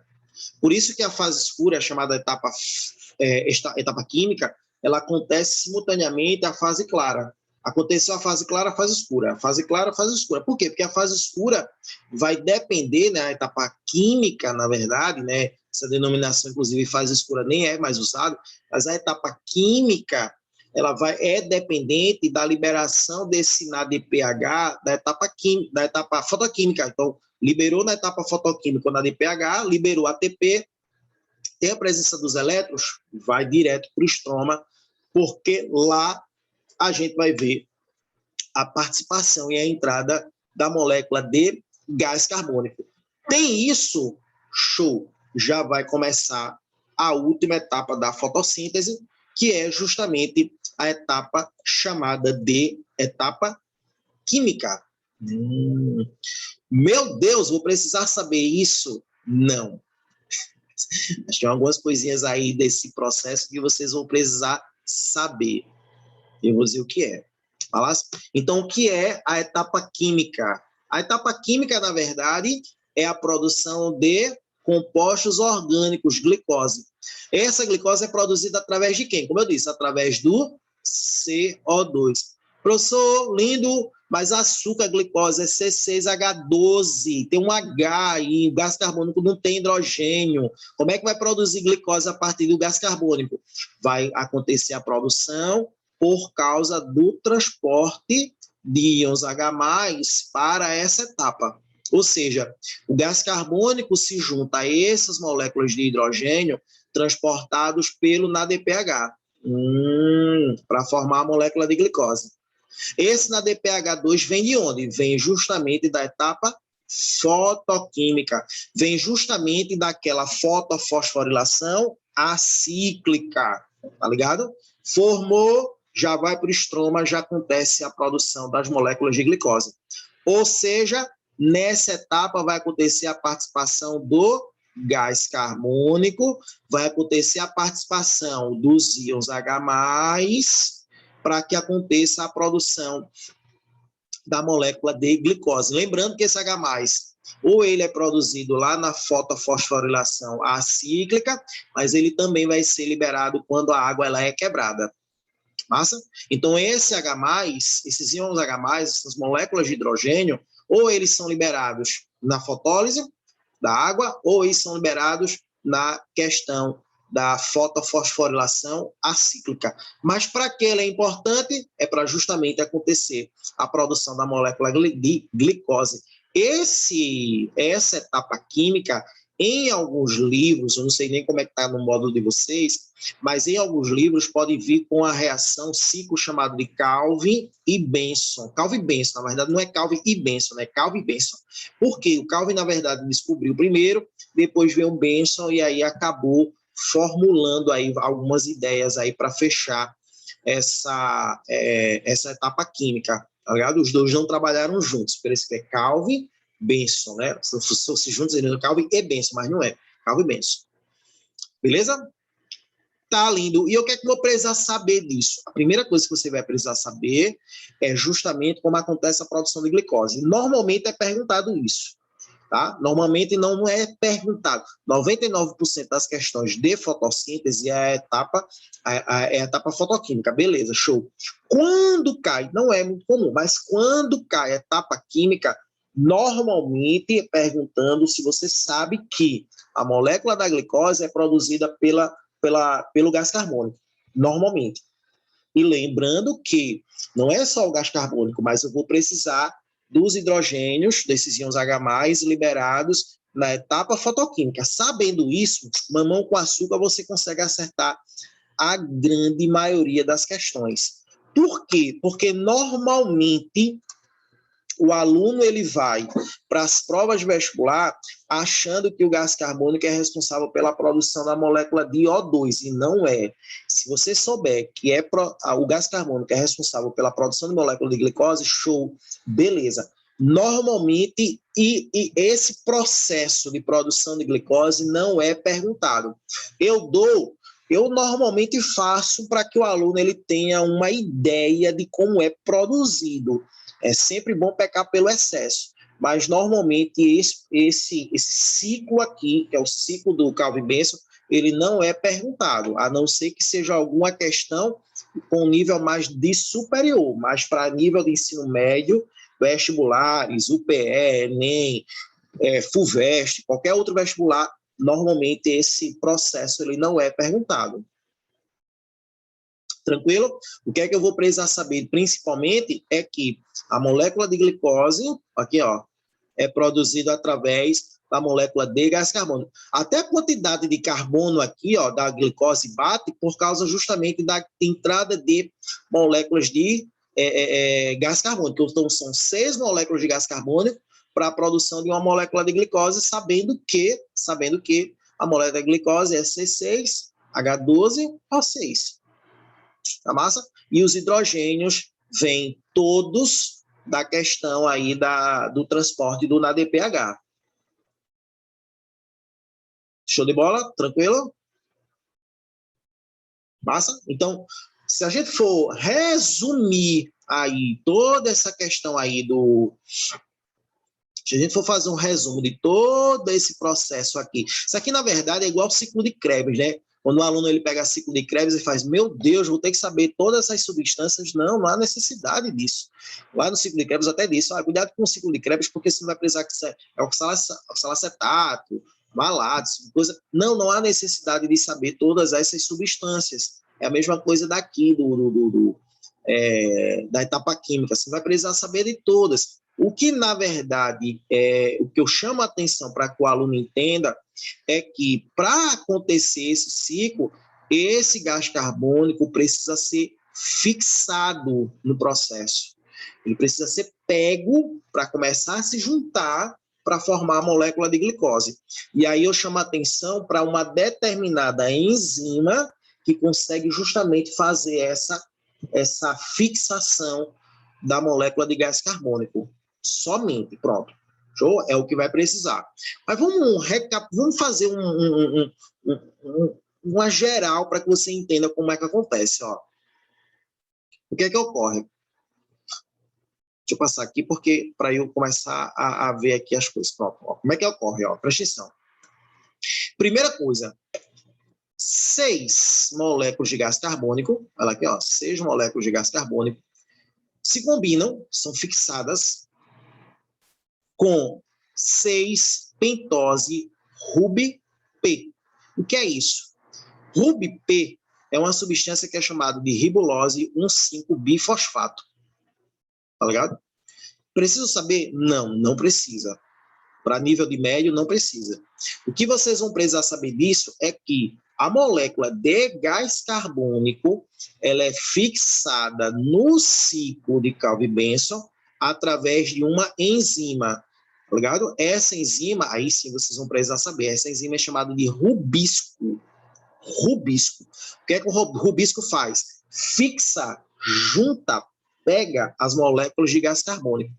Speaker 1: Por isso que a fase escura, chamada etapa química, ela acontece simultaneamente à fase clara. Aconteceu a fase clara, a fase escura. A fase clara, a fase escura. Por quê? Porque a fase escura vai depender, né, a etapa química, na verdade, né, essa denominação, inclusive, fase escura nem é mais usada, mas a etapa química, ela é dependente da liberação desse NADPH da etapa fotoquímica. Então, liberou na etapa fotoquímica o NADPH, liberou ATP, tem a presença dos elétrons, vai direto para o estroma, porque lá a gente vai ver a participação e a entrada da molécula de gás carbônico. Tem isso, show, já vai começar a última etapa da fotossíntese, que é justamente a etapa chamada de etapa química. Meu Deus, vou precisar saber isso? Não. Acho que tem algumas coisinhas aí desse processo que vocês vão precisar saber. Eu vou dizer o que é. Então, o que é a etapa química? A etapa química, na verdade, é a produção de compostos orgânicos, glicose. Essa glicose é produzida através de quem? Como eu disse, através do CO2. Professor, lindo, mas açúcar, glicose é C6H12, tem um H aí, o gás carbônico não tem hidrogênio. Como é que vai produzir glicose a partir do gás carbônico? Vai acontecer a produção por causa do transporte de íons H+, para essa etapa. Ou seja, o gás carbônico se junta a essas moléculas de hidrogênio transportados pelo NADPH para formar a molécula de glicose. Esse NADPH2 vem de onde? Vem justamente da etapa fotoquímica, vem justamente daquela fotofosforilação acíclica, tá ligado? Formou, já vai para o estroma, já acontece a produção das moléculas de glicose. Ou seja, nessa etapa vai acontecer a participação do gás carbônico, vai acontecer a participação dos íons H+, para que aconteça a produção da molécula de glicose. Lembrando que esse H+, ou ele é produzido lá na fotofosforilação acíclica, mas ele também vai ser liberado quando a água ela é quebrada. Massa? Então, esse H+, esses íons H+, essas moléculas de hidrogênio, ou eles são liberados na fotólise da água, ou eles são liberados na questão da fotofosforilação acíclica. Mas para que ela é importante? É para justamente acontecer a produção da molécula de glicose. Essa etapa química, Em alguns livros, eu não sei nem como é que está no módulo de vocês, mas em alguns livros pode vir com a reação ciclo chamado de Calvin e Benson. Calvin e Benson, na verdade não é Calvin e Benson, é Calvin e Benson. Por quê? O Calvin, na verdade, descobriu primeiro, depois veio o Benson e aí acabou formulando aí algumas ideias aí para fechar essa etapa química, tá ligado? Os dois não trabalharam juntos, por isso que é Calvin Benson, né? Se fosse juntos, seria Calvin e Benson, mas não é. Calvin e Benson. Beleza? Tá lindo. E eu quero que eu vou precisar saber disso. A primeira coisa que você vai precisar saber é justamente como acontece a produção de glicose. Normalmente é perguntado isso, tá? Normalmente não é perguntado. 99% das questões de fotossíntese é a etapa fotoquímica. Beleza, show. Quando cai, não é muito comum, mas quando cai a etapa química, normalmente é perguntando se você sabe que a molécula da glicose é produzida pelo gás carbônico, normalmente. E lembrando que não é só o gás carbônico, mas eu vou precisar dos hidrogênios, desses íons H+, liberados na etapa fotoquímica. Sabendo isso, mamão com açúcar, você consegue acertar a grande maioria das questões. Por quê? Porque normalmente o aluno ele vai para as provas de vestibular achando que o gás carbônico é responsável pela produção da molécula de O2, e não é. Se você souber que o gás carbônico é responsável pela produção de molécula de glicose, show, beleza. Normalmente, e esse processo de produção de glicose não é perguntado. Eu normalmente faço para que o aluno ele tenha uma ideia de como é produzido. É sempre bom pecar pelo excesso, mas normalmente esse ciclo aqui, que é o ciclo do Calvin Benson, ele não é perguntado, a não ser que seja alguma questão com nível mais de superior, mas para nível de ensino médio, vestibulares, UPE, Enem, FUVEST, qualquer outro vestibular, normalmente esse processo ele não é perguntado. Tranquilo? O que é que eu vou precisar saber, principalmente, é que a molécula de glicose, aqui, ó, é produzida através da molécula de gás carbônico. Até a quantidade de carbono aqui, ó, da glicose bate por causa justamente da entrada de moléculas de gás carbônico. Então, são 6 moléculas de gás carbônico para a produção de uma molécula de glicose, sabendo que a molécula de glicose é C6H12O6. Tá massa? E os hidrogênios vêm todos da questão aí do transporte do NADPH. Show de bola? Tranquilo? Massa? Então, se a gente for resumir aí toda essa questão aí se a gente for fazer um resumo de todo esse processo aqui, isso aqui, na verdade, é igual ao ciclo de Krebs, né? Quando o aluno ele pega ciclo de Krebs e faz, meu Deus, vou ter que saber todas essas substâncias. Não, não há necessidade disso. Lá no ciclo de Krebs até disse, cuidado com o ciclo de Krebs, porque você não vai precisar que é oxalacetato, malato, coisa. Não há necessidade de saber todas essas substâncias. É a mesma coisa daqui, da etapa química. Você vai precisar saber de todas. O que, na verdade, o que eu chamo a atenção para que o aluno entenda é que, para acontecer esse ciclo, esse gás carbônico precisa ser fixado no processo. Ele precisa ser pego para começar a se juntar para formar a molécula de glicose. E aí eu chamo a atenção para uma determinada enzima que consegue justamente fazer essa fixação da molécula de gás carbônico. Somente, pronto. Show? É o que vai precisar. Mas vamos fazer uma geral para que você entenda como é que acontece. Ó. O que é que ocorre? Deixa eu passar aqui, porque para eu começar a ver aqui as coisas. Pronto. Ó. Como é que ocorre? Ó? Presta atenção. Primeira coisa, 6 moléculas de gás carbônico, olha aqui, ó, 6 moléculas de gás carbônico se combinam, são fixadas com 6-pentose RUB-P. O que é isso? RUB-P é uma substância que é chamada de ribulose 1,5-bifosfato. Tá ligado? Preciso saber? Não precisa. Para nível de médio, não precisa. O que vocês vão precisar saber disso é que a molécula de gás carbônico ela é fixada no ciclo de Calvin-Benson através de uma enzima, tá ligado? Essa enzima, aí sim vocês vão precisar saber, essa enzima é chamada de rubisco. Rubisco. O que é que o rubisco faz? Fixa, junta, pega as moléculas de gás carbônico.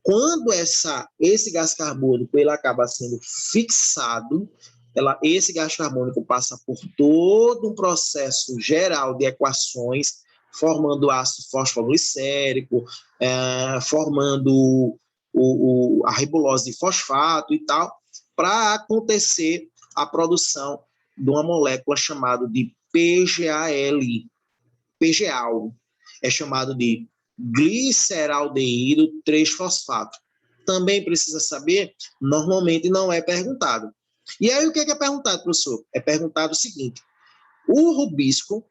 Speaker 1: Quando esse gás carbônico ele acaba sendo fixado, esse gás carbônico passa por todo um processo geral de equações, formando ácido fosfoglicérico, formando a ribulose de fosfato e tal, para acontecer a produção de uma molécula chamada de PGAL. PGAL é chamado de gliceraldeído 3-fosfato. Também precisa saber, normalmente não é perguntado. E aí o que é perguntado, professor? É perguntado o seguinte: o rubisco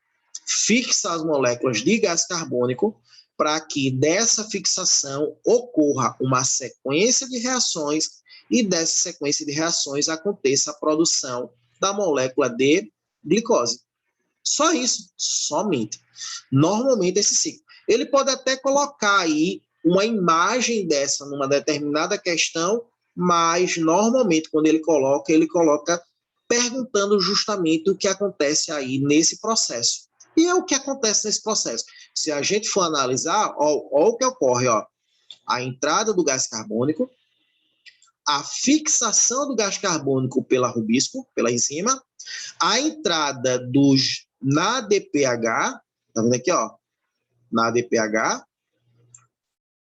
Speaker 1: fixa as moléculas de gás carbônico para que dessa fixação ocorra uma sequência de reações e dessa sequência de reações aconteça a produção da molécula de glicose. Só isso, somente. Normalmente esse ciclo. Ele pode até colocar aí uma imagem dessa numa determinada questão, mas normalmente quando ele coloca perguntando justamente o que acontece aí nesse processo. E é o que acontece nesse processo. Se a gente for analisar, ó o que ocorre, ó, a entrada do gás carbônico, a fixação do gás carbônico pela rubisco, pela enzima, a entrada na ADPH, tá vendo aqui, ó, na ADPH,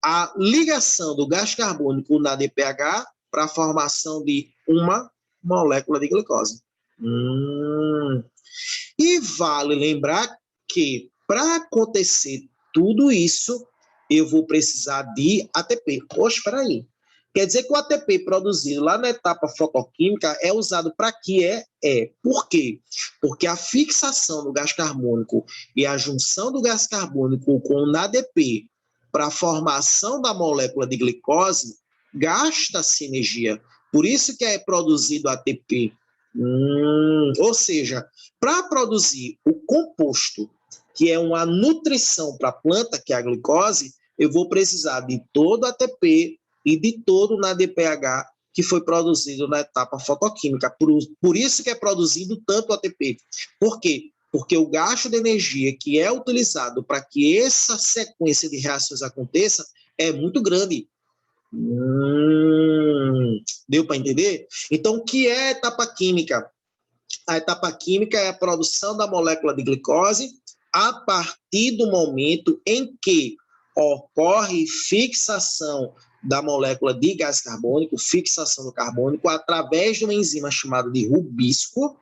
Speaker 1: a ligação do gás carbônico na ADPH para a formação de uma molécula de glicose. E vale lembrar que para acontecer tudo isso, eu vou precisar de ATP. Poxa, espera aí. Quer dizer que o ATP produzido lá na etapa fotoquímica é usado para quê? Por quê? Porque a fixação do gás carbônico e a junção do gás carbônico com o ADP para a formação da molécula de glicose gasta-se energia. Por isso que é produzido ATP. Ou seja, para produzir o composto, que é uma nutrição para a planta, que é a glicose, eu vou precisar de todo o ATP e de todo o ADPH que foi produzido na etapa fotoquímica. Por isso que é produzido tanto ATP. Por quê? Porque o gasto de energia que é utilizado para que essa sequência de reações aconteça é muito grande. Deu para entender? Então, o que é a etapa química? A etapa química é a produção da molécula de glicose a partir do momento em que ocorre fixação da molécula de gás carbônico, fixação do carbônico, através de uma enzima chamada de rubisco.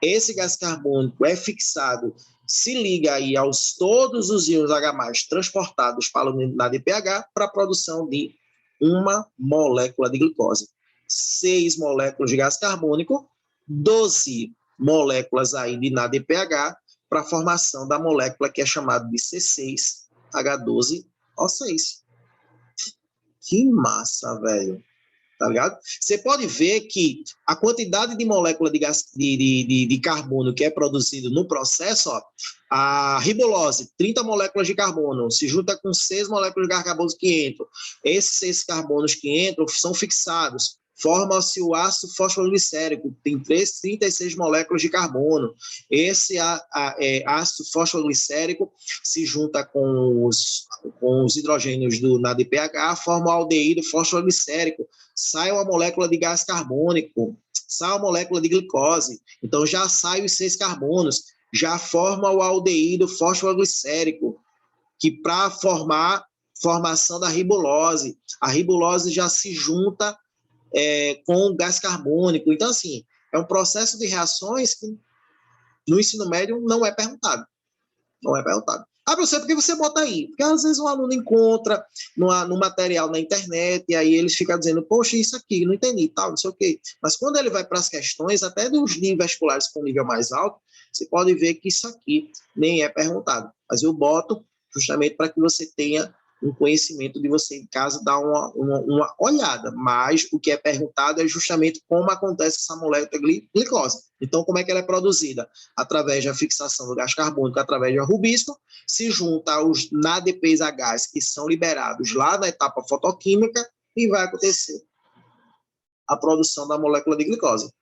Speaker 1: Esse gás carbônico é fixado, se liga aí aos todos os íons H+, transportados para o ADPH para a produção de uma molécula de glicose. 6 moléculas de gás carbônico, 12 moléculas aí de NADPH para a formação da molécula que é chamada de C6H12O6. Que massa, velho. Tá ligado? Você pode ver que a quantidade de molécula de carbono que é produzido no processo, ó, a ribulose, 30 moléculas de carbono, se junta com 6 moléculas de carbono que entram. Esses 6 carbonos que entram são fixados. Forma-se o ácido fosfoglicérico, tem 36 moléculas de carbono. Esse ácido fosfoglicérico se junta com os hidrogênios na ADPH, forma o aldeído fosfoglicérico, sai uma molécula de gás carbônico, sai uma molécula de glicose. Então, já sai os 6 carbonos, já forma o aldeído fosfoglicérico, que para formação da ribulose, a ribulose já se junta com o gás carbônico. Então, assim, é um processo de reações que no ensino médio não é perguntado. Não é perguntado. Professor, por que você bota aí? Porque às vezes um aluno encontra no material na internet e aí eles ficam dizendo, poxa, isso aqui, não entendi, tal, não sei o quê. Mas quando ele vai para as questões, até dos níveis vestibulares com nível mais alto, você pode ver que isso aqui nem é perguntado. Mas eu boto justamente para que você tenha um conhecimento de você em casa dar uma olhada, mas o que é perguntado é justamente como acontece essa molécula de glicose. Então, como é que ela é produzida? Através da fixação do gás carbônico, através do rubisco, se junta aos NADPs a gás que são liberados lá na etapa fotoquímica e vai acontecer a produção da molécula de glicose.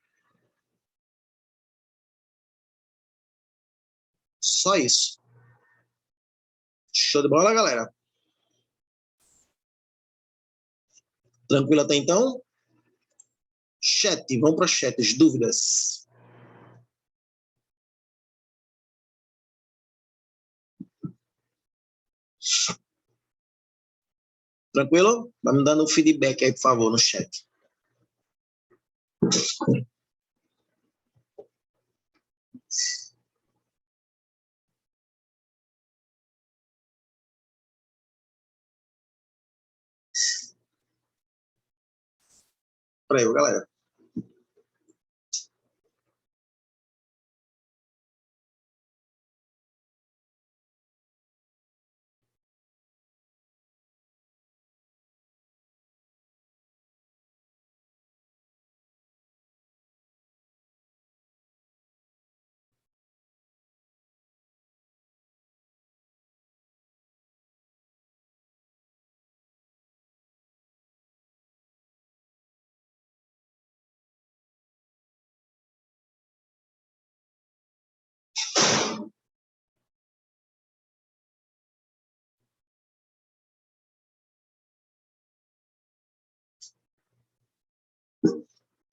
Speaker 1: Só isso. Show de bola, galera? Tranquilo até então? Chat, vamos para o chat, as dúvidas. Tranquilo? Vai me dando um feedback aí, por favor, no chat. Para aí, galera.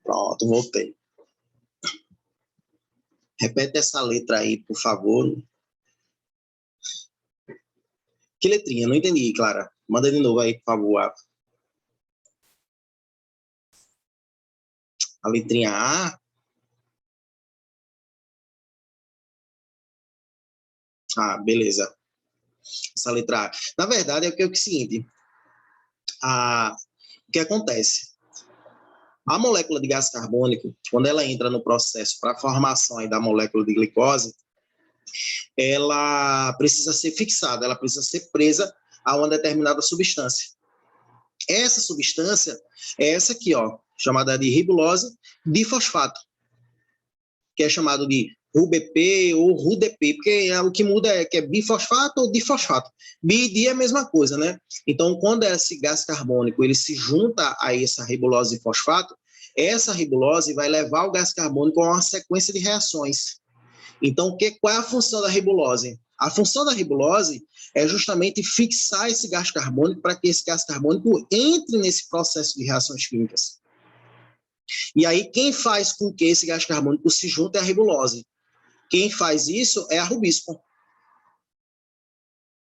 Speaker 1: Pronto, voltei. Repete essa letra aí, por favor. Que letrinha? Não entendi, Clara. Manda de novo aí, por favor. A letrinha A. Ah, beleza. Essa letra A. Na verdade, é o seguinte. O que acontece? A molécula de gás carbônico, quando ela entra no processo para a formação aí da molécula de glicose, ela precisa ser fixada, ela precisa ser presa a uma determinada substância. Essa substância é essa aqui, ó, chamada de ribulose difosfato, que é chamado de RuBP ou RuDP, porque o que muda é que é bifosfato ou difosfato. Bi e di é a mesma coisa, né? Então, quando esse gás carbônico ele se junta a essa ribulose fosfato, essa ribulose vai levar o gás carbônico a uma sequência de reações. Então, qual é a função da ribulose? A função da ribulose é justamente fixar esse gás carbônico para que esse gás carbônico entre nesse processo de reações químicas. E aí, quem faz com que esse gás carbônico se junte é a ribulose. Quem faz isso é a rubisco.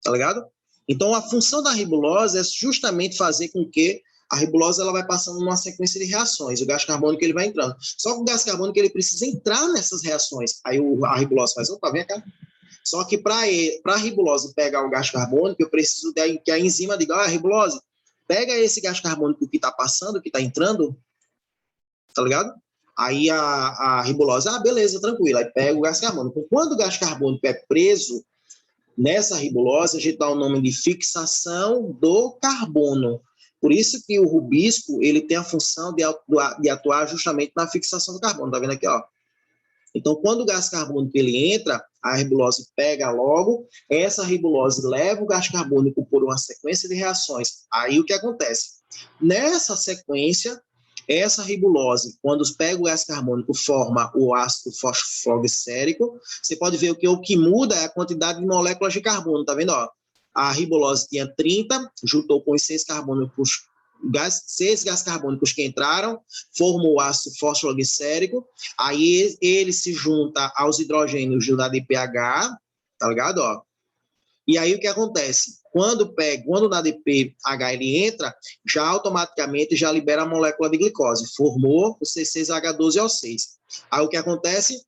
Speaker 1: Tá ligado? Então, a função da ribulose é justamente fazer com que a ribulose ela vai passando numa sequência de reações. O gás carbônico ele vai entrando. Só que o gás carbônico ele precisa entrar nessas reações. Aí a ribulose faz, opa, vem cá. Só que para a ribulose pegar o gás carbônico, eu preciso que a enzima diga, ah, ribulose, pega esse gás carbônico que está passando, que está entrando, tá ligado? Aí a ribulose, beleza, tranquilo, aí pega o gás carbônico. Quando o gás carbônico é preso nessa ribulose, a gente dá o nome de fixação do carbono. Por isso que o rubisco, ele tem a função de atuar justamente na fixação do carbono, tá vendo aqui, ó? Então, quando o gás carbônico ele entra, a ribulose pega logo, essa ribulose leva o gás carbônico por uma sequência de reações. Aí o que acontece? Nessa sequência, essa ribulose, quando pega o gás carbônico, forma o ácido fosfoglicérico. Você pode ver que o que muda é a quantidade de moléculas de carbono, tá vendo? Ó? A ribulose tinha 30, juntou com os 6 carbônicos, 6 gás carbônicos que entraram, formou o ácido fosfoglicérico, aí ele se junta aos hidrogênios do NADPH, tá ligado? Ó? E aí o que acontece? Quando o NADPH ele entra, já automaticamente já libera a molécula de glicose, formou o C6H12O6. Aí o que acontece?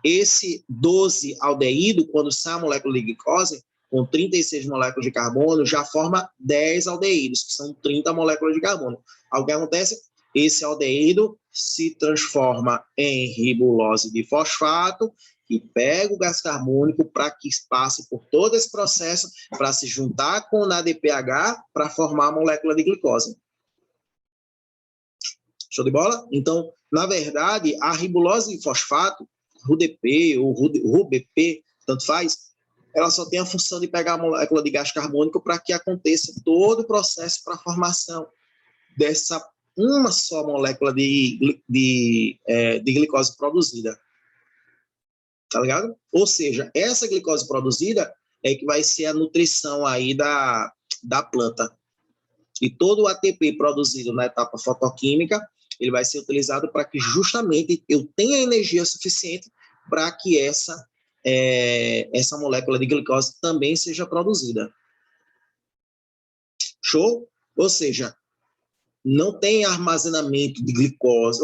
Speaker 1: Esse 12-aldeído, quando sai a molécula de glicose, com 36 moléculas de carbono, já forma 10 aldeídos, que são 30 moléculas de carbono. Aí o que acontece? Esse aldeído se transforma em ribulose de fosfato, que pega o gás carbônico para que passe por todo esse processo para se juntar com o ADPH para formar a molécula de glicose. Show de bola? Então, na verdade, a ribulose de fosfato, RUDP ou RUBP, tanto faz, ela só tem a função de pegar a molécula de gás carbônico para que aconteça todo o processo para a formação dessa uma só molécula de glicose produzida. Tá ligado? Ou seja, essa glicose produzida é que vai ser a nutrição aí da planta. E todo o ATP produzido na etapa fotoquímica, ele vai ser utilizado para que justamente eu tenha energia suficiente para que essa molécula de glicose também seja produzida. Show? Ou seja, não tem armazenamento de glicose,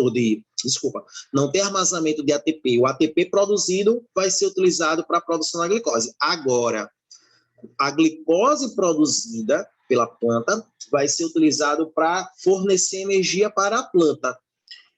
Speaker 1: não tem armazenamento de ATP. O ATP produzido vai ser utilizado para a produção da glicose. Agora, a glicose produzida pela planta vai ser utilizado para fornecer energia para a planta.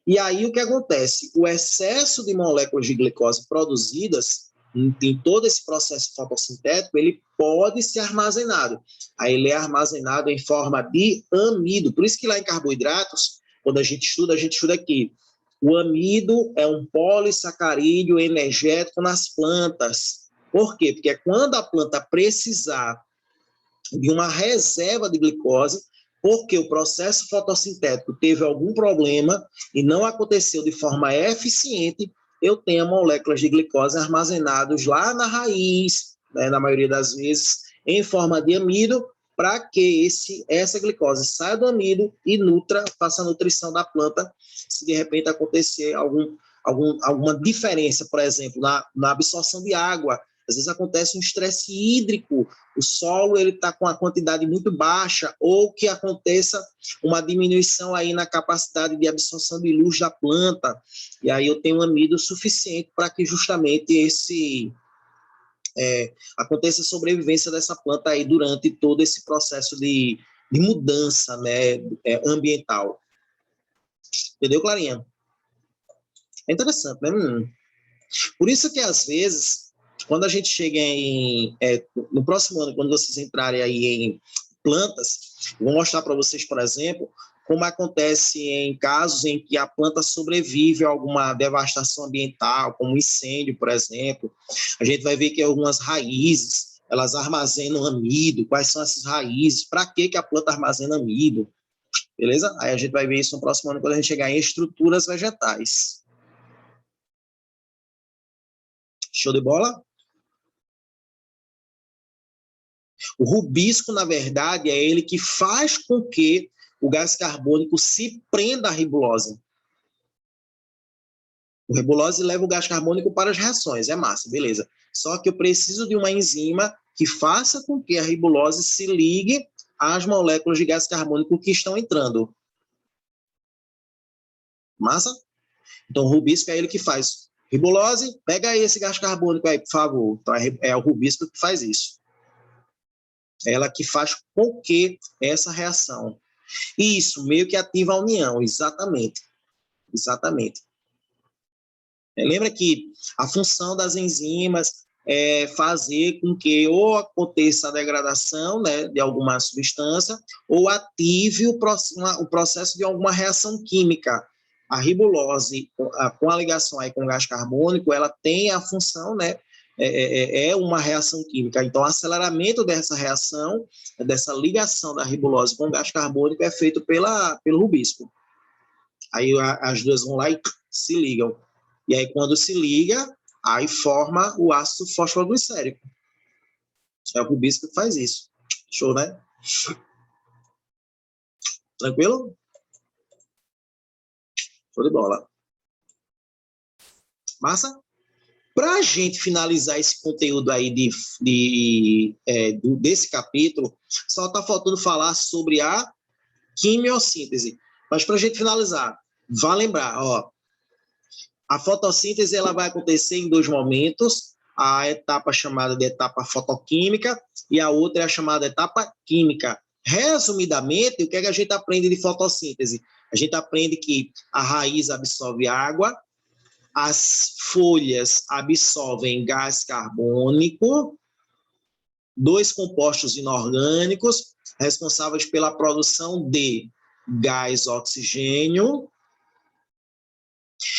Speaker 1: E aí o que acontece? O excesso de moléculas de glicose produzidas em todo esse processo fotossintético, ele pode ser armazenado. Aí ele é armazenado em forma de amido. Por isso que lá em carboidratos, quando a gente estuda aqui. O amido é um polissacarídeo energético nas plantas. Por quê? Porque é quando a planta precisar de uma reserva de glicose, porque o processo fotossintético teve algum problema e não aconteceu de forma eficiente, eu tenho moléculas de glicose armazenadas lá na raiz, né, na maioria das vezes, em forma de amido, para que essa glicose saia do amido e faça a nutrição da planta, se de repente acontecer alguma diferença, por exemplo, na absorção de água. Às vezes acontece um estresse hídrico, o solo está com a quantidade muito baixa, ou que aconteça uma diminuição aí na capacidade de absorção de luz da planta, e aí eu tenho um amido suficiente para que justamente aconteça a sobrevivência dessa planta aí durante todo esse processo de mudança, né, ambiental. Entendeu, Clarinha? É interessante, né? Por isso que, às vezes, quando a gente chega no próximo ano, quando vocês entrarem aí em plantas, eu vou mostrar para vocês, por exemplo, como acontece em casos em que a planta sobrevive a alguma devastação ambiental, como incêndio, por exemplo. A gente vai ver que algumas raízes, elas armazenam amido. Quais são essas raízes? Para que a planta armazena amido? Beleza? Aí a gente vai ver isso no próximo ano, quando a gente chegar em estruturas vegetais. Show de bola? O rubisco, na verdade, é ele que faz com que o gás carbônico se prenda à ribulose. O ribulose leva o gás carbônico para as reações, é massa, beleza. Só que eu preciso de uma enzima que faça com que a ribulose se ligue às moléculas de gás carbônico que estão entrando. Massa? Então, o rubisco é ele que faz. Ribulose, pega aí esse gás carbônico aí, por favor. Então, é o rubisco que faz isso. É ela que faz com que essa reação. Isso, meio que ativa a união, exatamente. Exatamente. Lembra que a função das enzimas é fazer com que ou aconteça a degradação, né, de alguma substância ou ative o processo de alguma reação química. A ribulose, com a ligação aí com o gás carbônico, ela tem a função, né, é uma reação química. Então, o aceleramento dessa reação, dessa ligação da ribulose com o gás carbônico é feito pelo rubisco. Aí as duas vão lá e se ligam. E aí, quando se liga, aí forma o ácido fosfoglicérico. É o rubisco que faz isso. Show, né? Tranquilo? Show de bola. Massa? Para a gente finalizar esse conteúdo aí desse capítulo, só está faltando falar sobre a quimiossíntese. Mas para a gente finalizar, vá lembrar, ó, a fotossíntese ela vai acontecer em dois momentos, a etapa chamada de etapa fotoquímica e a outra é a chamada etapa química. Resumidamente, o que é que a gente aprende de fotossíntese? A gente aprende que a raiz absorve água, as folhas absorvem gás carbônico, 2 compostos inorgânicos responsáveis pela produção de gás oxigênio,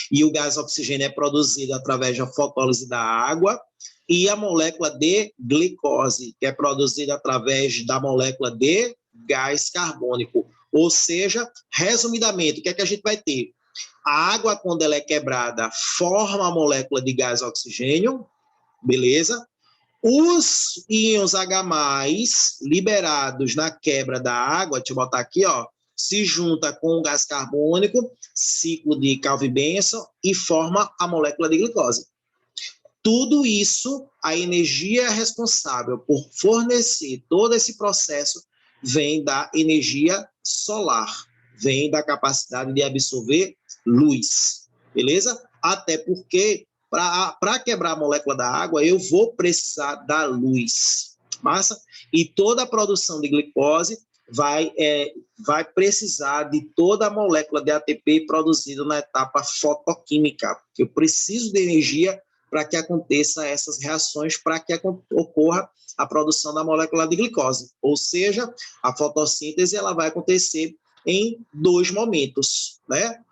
Speaker 1: e o gás oxigênio é produzido através da fotólise da água, e a molécula de glicose, que é produzida através da molécula de gás carbônico. Ou seja, resumidamente, o que é que a gente vai ter? A água, quando ela é quebrada, forma a molécula de gás oxigênio, beleza? Os íons H+, liberados na quebra da água, deixa eu botar aqui, ó, se junta com o gás carbônico, ciclo de Calvin-Benson, e forma a molécula de glicose. Tudo isso, a energia responsável por fornecer todo esse processo vem da energia solar, vem da capacidade de absorver luz, beleza? Até porque, para quebrar a molécula da água, eu vou precisar da luz, massa? E toda a produção de glicose vai precisar de toda a molécula de ATP produzida na etapa fotoquímica, porque eu preciso de energia para que aconteça essas reações, para que ocorra a produção da molécula de glicose. Ou seja, a fotossíntese ela vai acontecer em 2 momentos, né?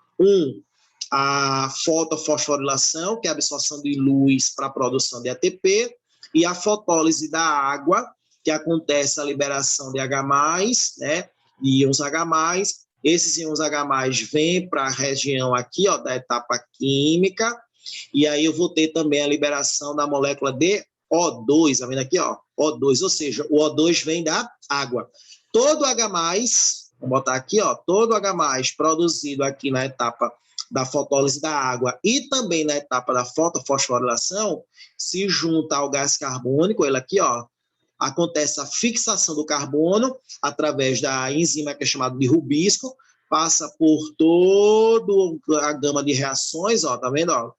Speaker 1: A fotofosforilação, que é a absorção de luz para a produção de ATP, e a fotólise da água, que acontece a liberação de H+, né? Íons H+. Esses íons H+, vêm para a região aqui, ó, da etapa química, e aí eu vou ter também a liberação da molécula de O2, tá vendo aqui, ó? O2, ou seja, o O2 vem da água. Todo H+, vou botar aqui, ó, todo H+, produzido aqui na etapa da fotólise da água e também na etapa da fotofosforilação, se junta ao gás carbônico, ele aqui, ó, acontece a fixação do carbono através da enzima que é chamada de rubisco, passa por toda a gama de reações, ó, tá vendo, ó?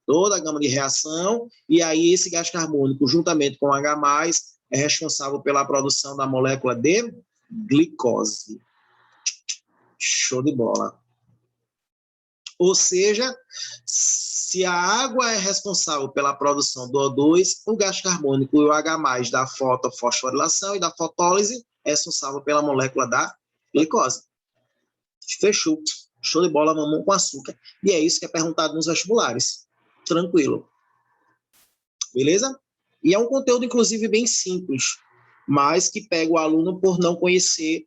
Speaker 1: Toda a gama de reação, e aí esse gás carbônico, juntamente com o H+, é responsável pela produção da molécula de glicose. Show de bola. Ou seja, se a água é responsável pela produção do O2, o gás carbônico e o H+, da fotofosforilação e da fotólise é responsável pela molécula da glicose. Fechou. Show de bola, mamão com açúcar. E é isso que é perguntado nos vestibulares. Tranquilo. Beleza? E é um conteúdo, inclusive, bem simples, mas que pega o aluno por não conhecer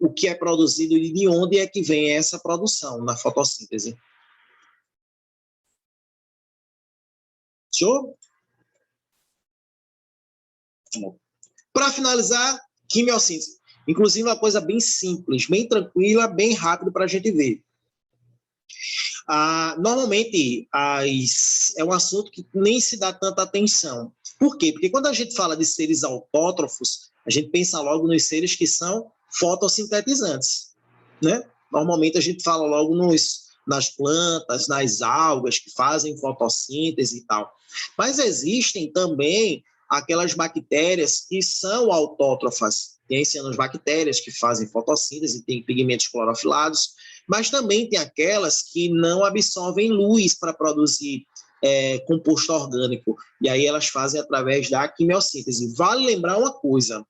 Speaker 1: o que é produzido e de onde é que vem essa produção na fotossíntese. Show? Para finalizar, quimiossíntese. Inclusive, uma coisa bem simples, bem tranquila, bem rápido para a gente ver. Normalmente, é um assunto que nem se dá tanta atenção. Por quê? Porque quando a gente fala de seres autótrofos, a gente pensa logo nos seres que são fotossintetizantes, né? Normalmente a gente fala logo nas plantas, nas algas que fazem fotossíntese e tal. Mas existem também aquelas bactérias que são autótrofas. Tem cianobactérias que fazem fotossíntese, tem pigmentos clorofilados, mas também tem aquelas que não absorvem luz para produzir composto orgânico, e aí elas fazem através da quimiossíntese. Vale lembrar uma coisa,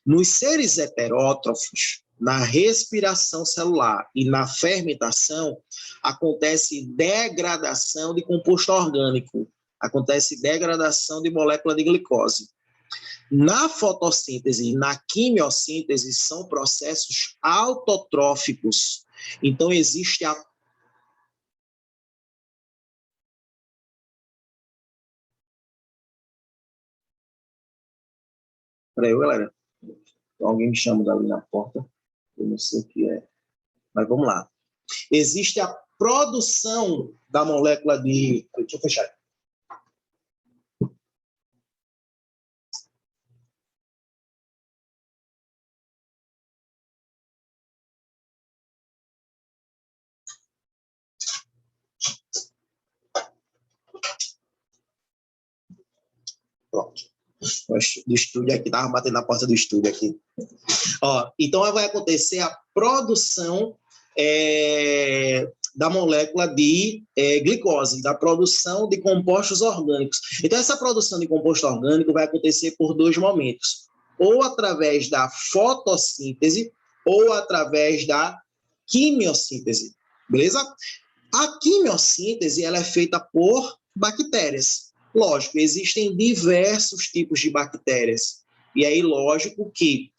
Speaker 1: nos seres heterótrofos, na respiração celular e na fermentação, acontece degradação de composto orgânico, acontece degradação de molécula de glicose. Na fotossíntese e na quimiossíntese são processos autotróficos. Então, existe a Peraí, galera. Alguém me chama dali na porta. Eu não sei o que é. Mas vamos lá. Existe a produção da molécula de... Deixa eu fechar. Pronto. Do estúdio aqui, estava batendo na porta do estúdio aqui. Ó, então vai acontecer a produção da molécula de glicose, da produção de compostos orgânicos. Então, essa produção de composto orgânico vai acontecer por dois momentos, ou através da fotossíntese, ou através da quimiossíntese, beleza? A quimiossíntese, ela é feita por bactérias. Lógico, existem diversos tipos de bactérias, e aí, lógico que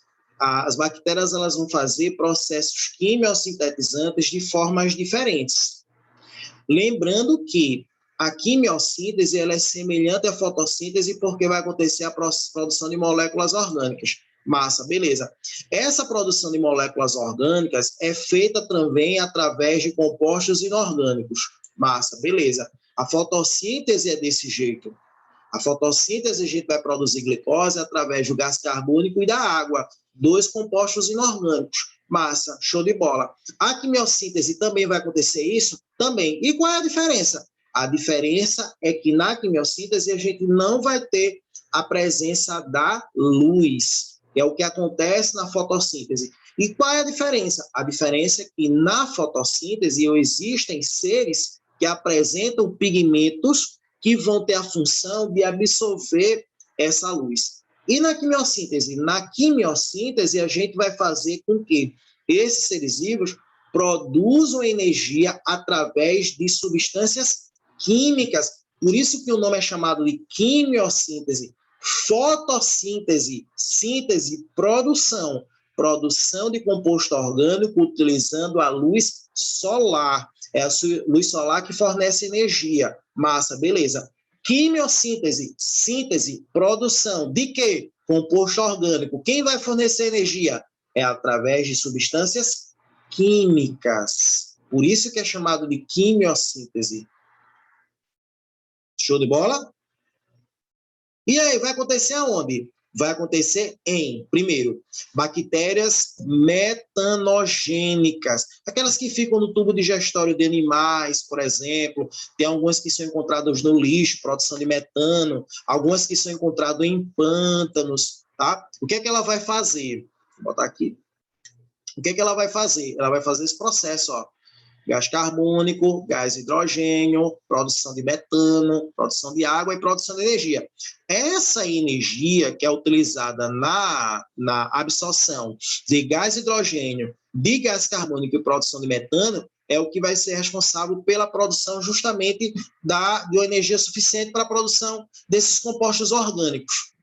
Speaker 1: as bactérias elas vão fazer processos quimiosintetizantes de formas diferentes. Lembrando que a quimiossíntese ela é semelhante à fotossíntese porque vai acontecer a produção de moléculas orgânicas. Massa, beleza. Essa produção de moléculas orgânicas é feita também através de compostos inorgânicos. Massa, beleza. A fotossíntese é desse jeito. A fotossíntese a gente vai produzir glicose através do gás carbônico e da água, dois compostos inorgânicos. Massa, show de bola. A quimiossíntese também vai acontecer isso? Também. E qual é a diferença? A diferença é que na quimiossíntese a gente não vai ter a presença da luz, que é o que acontece na fotossíntese. E qual é a diferença? A diferença é que na fotossíntese existem seres que apresentam pigmentos que vão ter a função de absorver essa luz. E na quimiossíntese? Na quimiossíntese, a gente vai fazer com que esses seres vivos produzam energia através de substâncias químicas. Por isso que o nome é chamado de quimiossíntese. Fotossíntese, síntese, produção. Produção de composto orgânico utilizando a luz solar. É a luz solar que fornece energia. Massa, beleza. Quimiossíntese, síntese, produção de quê? Composto orgânico. Quem vai fornecer energia? É através de substâncias químicas. Por isso que é chamado de quimiossíntese. Show de bola? E aí, vai acontecer aonde? Vai acontecer em, primeiro, bactérias metanogênicas, aquelas que ficam no tubo digestório de animais, por exemplo, tem algumas que são encontradas no lixo, produção de metano, algumas que são encontradas em pântanos, tá? O que é que ela vai fazer? Vou botar aqui. O que é que ela vai fazer? Ela vai fazer esse processo, ó. Gás carbônico, gás hidrogênio, produção de metano, produção de água e produção de energia. Essa energia que é utilizada na absorção de gás hidrogênio, de gás carbônico e produção de metano, é o que vai ser responsável pela produção justamente de uma energia suficiente para a produção desses compostos orgânicos.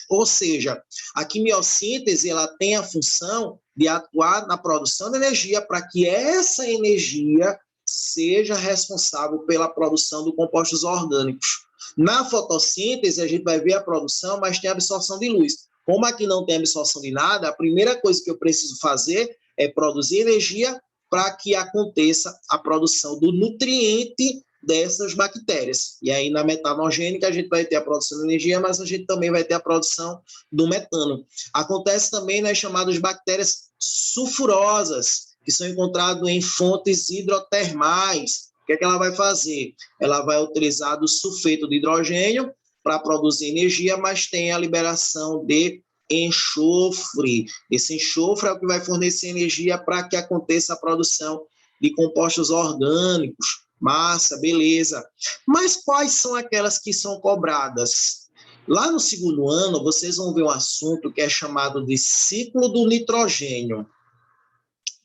Speaker 1: Ou seja, a quimiossíntese ela tem a função de atuar na produção de energia para que essa energia seja responsável pela produção de compostos orgânicos. Na fotossíntese, a gente vai ver a produção, mas tem a absorção de luz. Como aqui não tem absorção de nada, a primeira coisa que eu preciso fazer é produzir energia para que aconteça a produção do nutriente dessas bactérias. E aí, na metanogênica, a gente vai ter a produção de energia, mas a gente também vai ter a produção do metano. Acontece também nas chamadas bactérias sulfurosas, que são encontradas em fontes hidrotermais. O que é que ela vai fazer? Ela vai utilizar do sulfeto de hidrogênio para produzir energia, mas tem a liberação de enxofre. Esse enxofre é o que vai fornecer energia para que aconteça a produção de compostos orgânicos. Massa, beleza. Mas quais são aquelas que são cobradas? Lá no segundo ano, vocês vão ver um assunto que é chamado de ciclo do nitrogênio.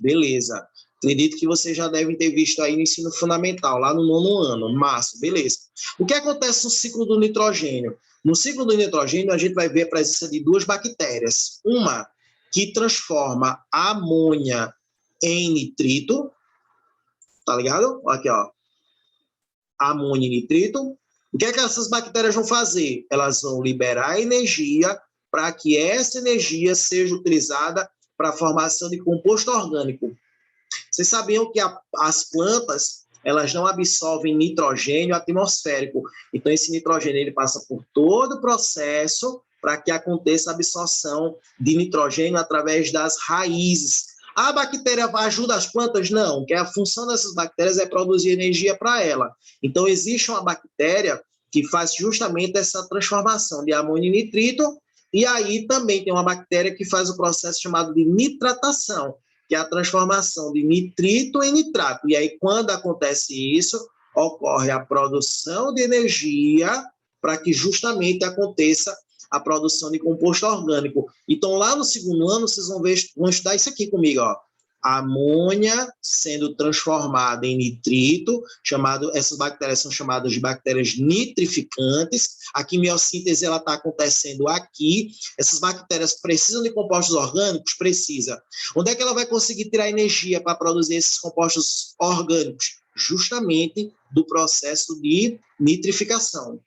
Speaker 1: Beleza. Acredito que vocês já devem ter visto aí no ensino fundamental, lá no nono ano. Massa, beleza. O que acontece no ciclo do nitrogênio? No ciclo do nitrogênio, a gente vai ver a presença de duas bactérias. Uma que transforma a amônia em nitrito. Tá ligado? Aqui, ó. Amônia e nitrito. O que é que essas bactérias vão fazer? Elas vão liberar energia para que essa energia seja utilizada para a formação de composto orgânico. Vocês sabiam que as plantas elas não absorvem nitrogênio atmosférico. Então, esse nitrogênio ele passa por todo o processo para que aconteça a absorção de nitrogênio através das raízes. A bactéria ajuda as plantas? Não, que a função dessas bactérias é produzir energia para ela. Então, existe uma bactéria que faz justamente essa transformação de amônio em nitrito, e aí também tem uma bactéria que faz o processo chamado de nitratação, que é a transformação de nitrito em nitrato. E aí, quando acontece isso, ocorre a produção de energia para que justamente aconteça a produção de composto orgânico. Então, lá no segundo ano, vocês vão estudar isso aqui comigo, ó. A amônia sendo transformada em nitrito, essas bactérias são chamadas de bactérias nitrificantes. A quimiossíntese está acontecendo aqui. Essas bactérias precisam de compostos orgânicos? Precisa. Onde é que ela vai conseguir tirar energia para produzir esses compostos orgânicos? Justamente do processo de nitrificação,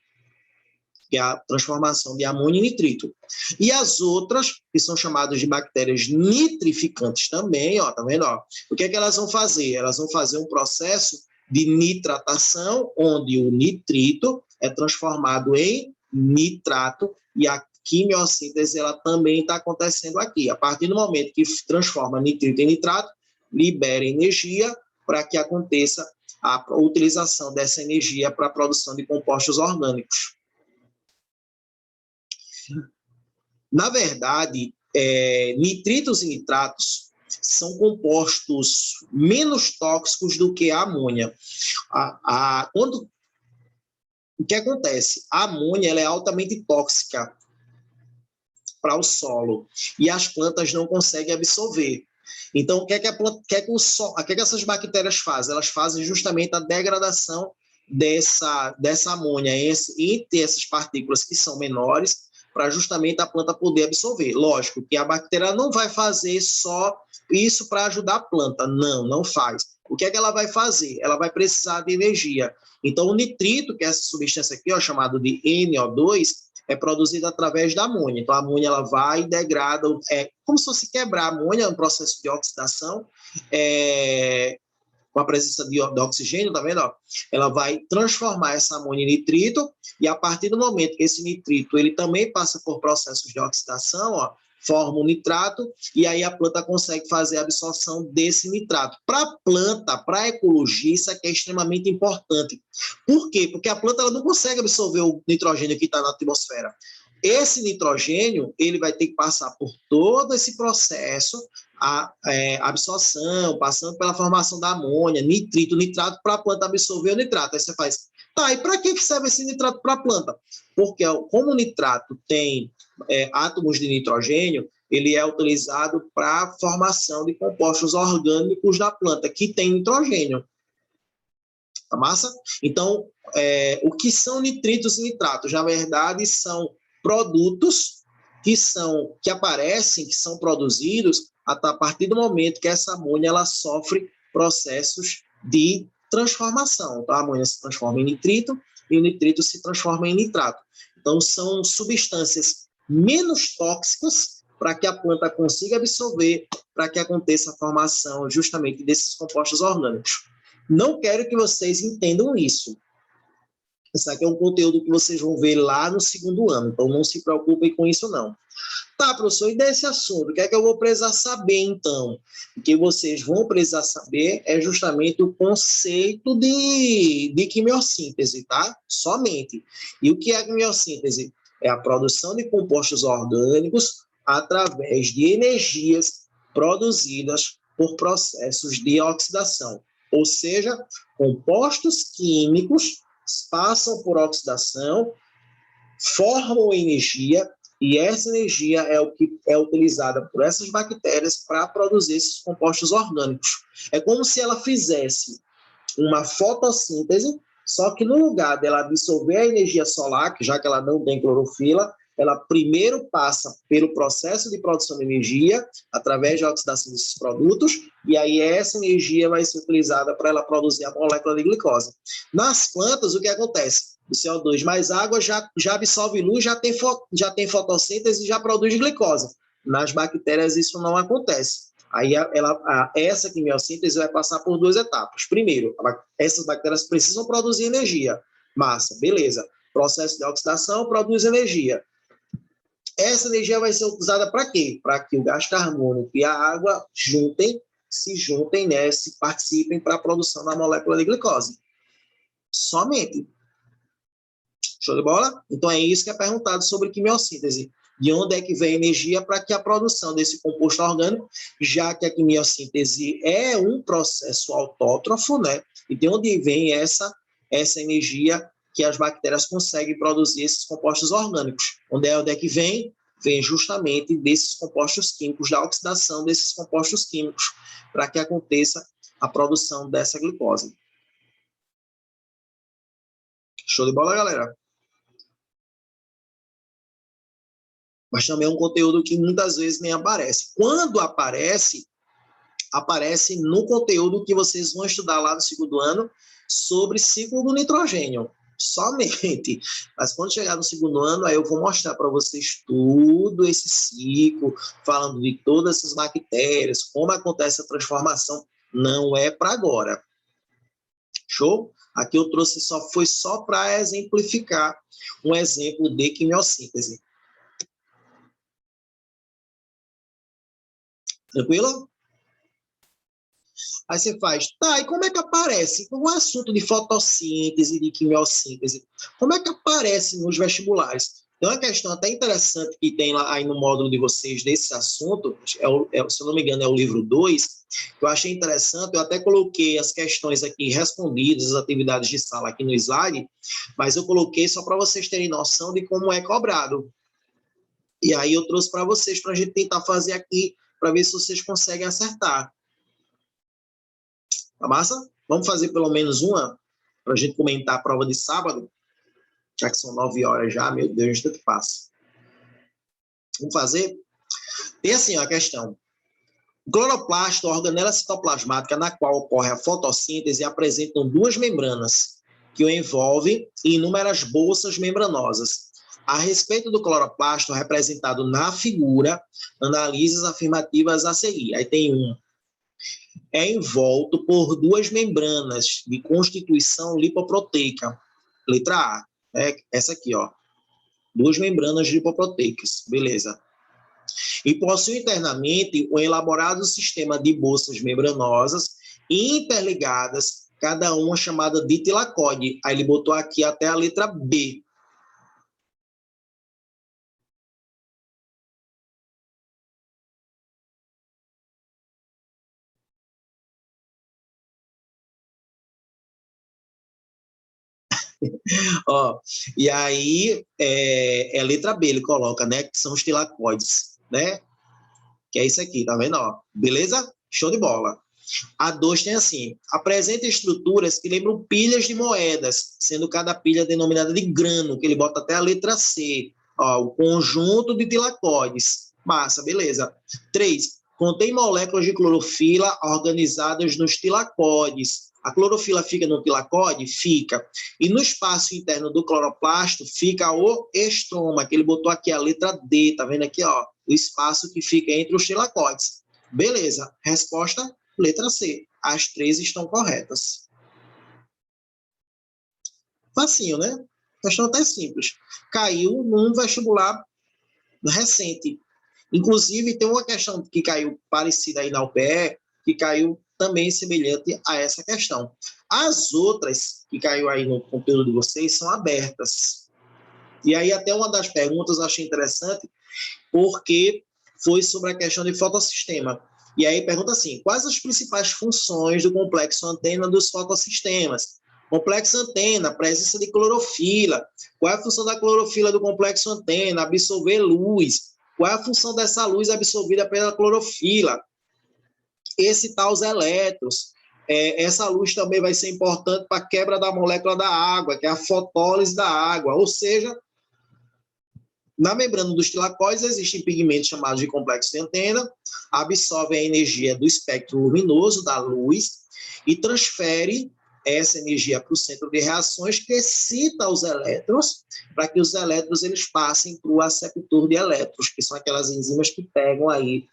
Speaker 1: que é a transformação de amônia em nitrito. E as outras, que são chamadas de bactérias nitrificantes também, ó, tá vendo? Ó? O que é que elas vão fazer? Elas vão fazer um processo de nitratação, onde o nitrito é transformado em nitrato, e a quimiossíntese ela também está acontecendo aqui. A partir do momento que transforma nitrito em nitrato, libera energia para que aconteça a utilização dessa energia para a produção de compostos orgânicos. Na verdade, nitritos e nitratos são compostos menos tóxicos do que a amônia. O que acontece? A amônia ela é altamente tóxica para o solo e as plantas não conseguem absorver. Então, o que essas bactérias fazem? Elas fazem justamente a degradação dessa amônia entre essas partículas que são menores, para justamente a planta poder absorver. Lógico que a bactéria não vai fazer só isso para ajudar a planta. Não faz. O que é que ela vai fazer? Ela vai precisar de energia. Então, o nitrito, que é essa substância aqui, ó, chamado de NO2, é produzido através da amônia. Então, a amônia ela vai e degrada, como se fosse quebrar a amônia, um processo de oxidação, com a presença de oxigênio, tá vendo? Ó? Ela vai transformar essa amônia em nitrito, e a partir do momento que esse nitrito ele também passa por processos de oxidação, ó, forma um nitrato, e aí a planta consegue fazer a absorção desse nitrato. Para a planta, para a ecologia, isso aqui é extremamente importante. Por quê? Porque a planta ela não consegue absorver o nitrogênio que está na atmosfera. Esse nitrogênio ele vai ter que passar por todo esse processo, a absorção, passando pela formação da amônia, nitrito, nitrato, para a planta absorver o nitrato. Aí você faz, tá, e para que serve esse nitrato para a planta? Porque como o nitrato tem átomos de nitrogênio, ele é utilizado para a formação de compostos orgânicos da planta, que tem nitrogênio. Tá massa? Então, o que são nitritos e nitratos? Na verdade, são produtos que aparecem, que são produzidos a partir do momento que essa amônia ela sofre processos de transformação. Então, a amônia se transforma em nitrito e o nitrito se transforma em nitrato. Então, são substâncias menos tóxicas para que a planta consiga absorver, para que aconteça a formação justamente desses compostos orgânicos. Não quero que vocês entendam isso. Isso aqui é um conteúdo que vocês vão ver lá no segundo ano, então não se preocupem com isso, não. Tá, professor, e desse assunto, o que é que eu vou precisar saber, então? O que vocês vão precisar saber é justamente o conceito de quimiossíntese, tá? Somente. E o que é a quimiossíntese? É a produção de compostos orgânicos através de energias produzidas por processos de oxidação. Ou seja, compostos químicos passam por oxidação, formam energia, e essa energia é o que é utilizada por essas bactérias para produzir esses compostos orgânicos. É como se ela fizesse uma fotossíntese, só que no lugar dela absorver a energia solar, que já que ela não tem clorofila, ela primeiro passa pelo processo de produção de energia, através da oxidação desses produtos, e aí essa energia vai ser utilizada para ela produzir a molécula de glicose. Nas plantas, o que acontece? O CO2 mais água já absorve luz, já tem fotossíntese e já produz glicose. Nas bactérias isso não acontece. Aí essa quimiossíntese vai passar por duas etapas. Primeiro, essas bactérias precisam produzir energia. Massa, beleza. Processo de oxidação produz energia. Essa energia vai ser usada para quê? Para que o gás carbônico e a água se juntem, né, se participem para a produção da molécula de glicose. Somente. Show de bola? Então é isso que é perguntado sobre quimiossíntese. de onde é que vem a energia para que a produção desse composto orgânico, já que a quimiossíntese é um processo autótrofo, né? E de onde vem essa energia que as bactérias conseguem produzir esses compostos orgânicos. Onde é que vem? Vem justamente desses compostos químicos, da oxidação desses compostos químicos, para que aconteça a produção dessa glicose. Show de bola, galera? Mas também é um conteúdo que muitas vezes nem aparece. Quando aparece, aparece no conteúdo que vocês vão estudar lá no segundo ano sobre ciclo do nitrogênio. Somente. Mas quando chegar no segundo ano, aí eu vou mostrar para vocês todo esse ciclo, falando de todas essas bactérias, como acontece a transformação. Não é para agora. Show? Aqui eu trouxe foi só para exemplificar um exemplo de quimiossíntese. Tranquilo? Aí você faz, tá, e como é que aparece? O assunto de fotossíntese, de quimiossíntese, como é que aparece nos vestibulares? Tem uma questão até interessante que tem lá aí no módulo de vocês desse assunto, se eu não me engano é o livro 2, que eu achei interessante, eu até coloquei as questões aqui respondidas, as atividades de sala aqui no slide, mas eu coloquei só para vocês terem noção de como é cobrado. E aí eu trouxe para vocês, para a gente tentar fazer aqui, para ver se vocês conseguem acertar. Tá massa? Vamos fazer pelo menos uma, para a gente comentar a prova de sábado, já que são 9 horas já, meu Deus, tanto passa. Vamos fazer? Tem assim a questão. O cloroplasto, a organela citoplasmática na qual ocorre a fotossíntese, apresentam duas membranas, que o envolvem em inúmeras bolsas membranosas. A respeito do cloroplasto representado na figura, analise as afirmativas a seguir. Aí tem um. É envolto por duas membranas de constituição lipoproteica. Letra A, essa aqui, ó. Duas membranas lipoproteicas, beleza. E possui internamente um elaborado sistema de bolsas membranosas interligadas, cada uma chamada de tilacóide. Aí ele botou aqui até a letra B. Ó, e aí é a letra B, ele coloca, né? Que são os tilacóides, né? Que é isso aqui, tá vendo? Ó, beleza? Show de bola. A 2 tem assim, apresenta estruturas que lembram pilhas de moedas, sendo cada pilha denominada de grano, que ele bota até a letra C. Ó, o conjunto de tilacóides. Massa, beleza. 3, contém moléculas de clorofila organizadas nos tilacóides. A clorofila fica no tilacóide? Fica. E no espaço interno do cloroplasto fica o estroma, que ele botou aqui a letra D, tá vendo aqui, ó? O espaço que fica entre os tilacóides. Beleza. Resposta, letra C. As 3 estão corretas. Facinho, né? Questão até simples. Caiu num vestibular recente. Inclusive, tem uma questão que caiu parecida aí na UPE, que caiu também semelhante a essa questão. As outras que caiu aí no conteúdo de vocês são abertas. E aí até uma das perguntas eu achei interessante, porque foi sobre a questão de fotossistema. E aí pergunta assim, quais as principais funções do complexo antena dos fotossistemas? Complexo antena, presença de clorofila. Qual é a função da clorofila do complexo antena? Absorver luz. Qual é a função dessa luz absorvida pela clorofila? Excitar os elétrons. Essa luz também vai ser importante para a quebra da molécula da água, que é a fotólise da água. Ou seja, na membrana dos tilacóides existem pigmentos chamados de complexo de antena, absorvem a energia do espectro luminoso da luz e transfere essa energia para o centro de reações que excita os elétrons, para que os elétrons eles passem para o aceptor de elétrons, que são aquelas enzimas que pegam aí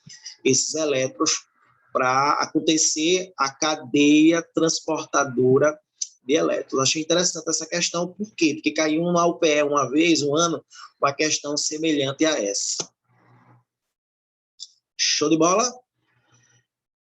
Speaker 1: esses elétrons para acontecer a cadeia transportadora de elétrons. Achei interessante essa questão, por quê? Porque caiu na UPE uma vez, um ano, uma questão semelhante a essa. Show de bola?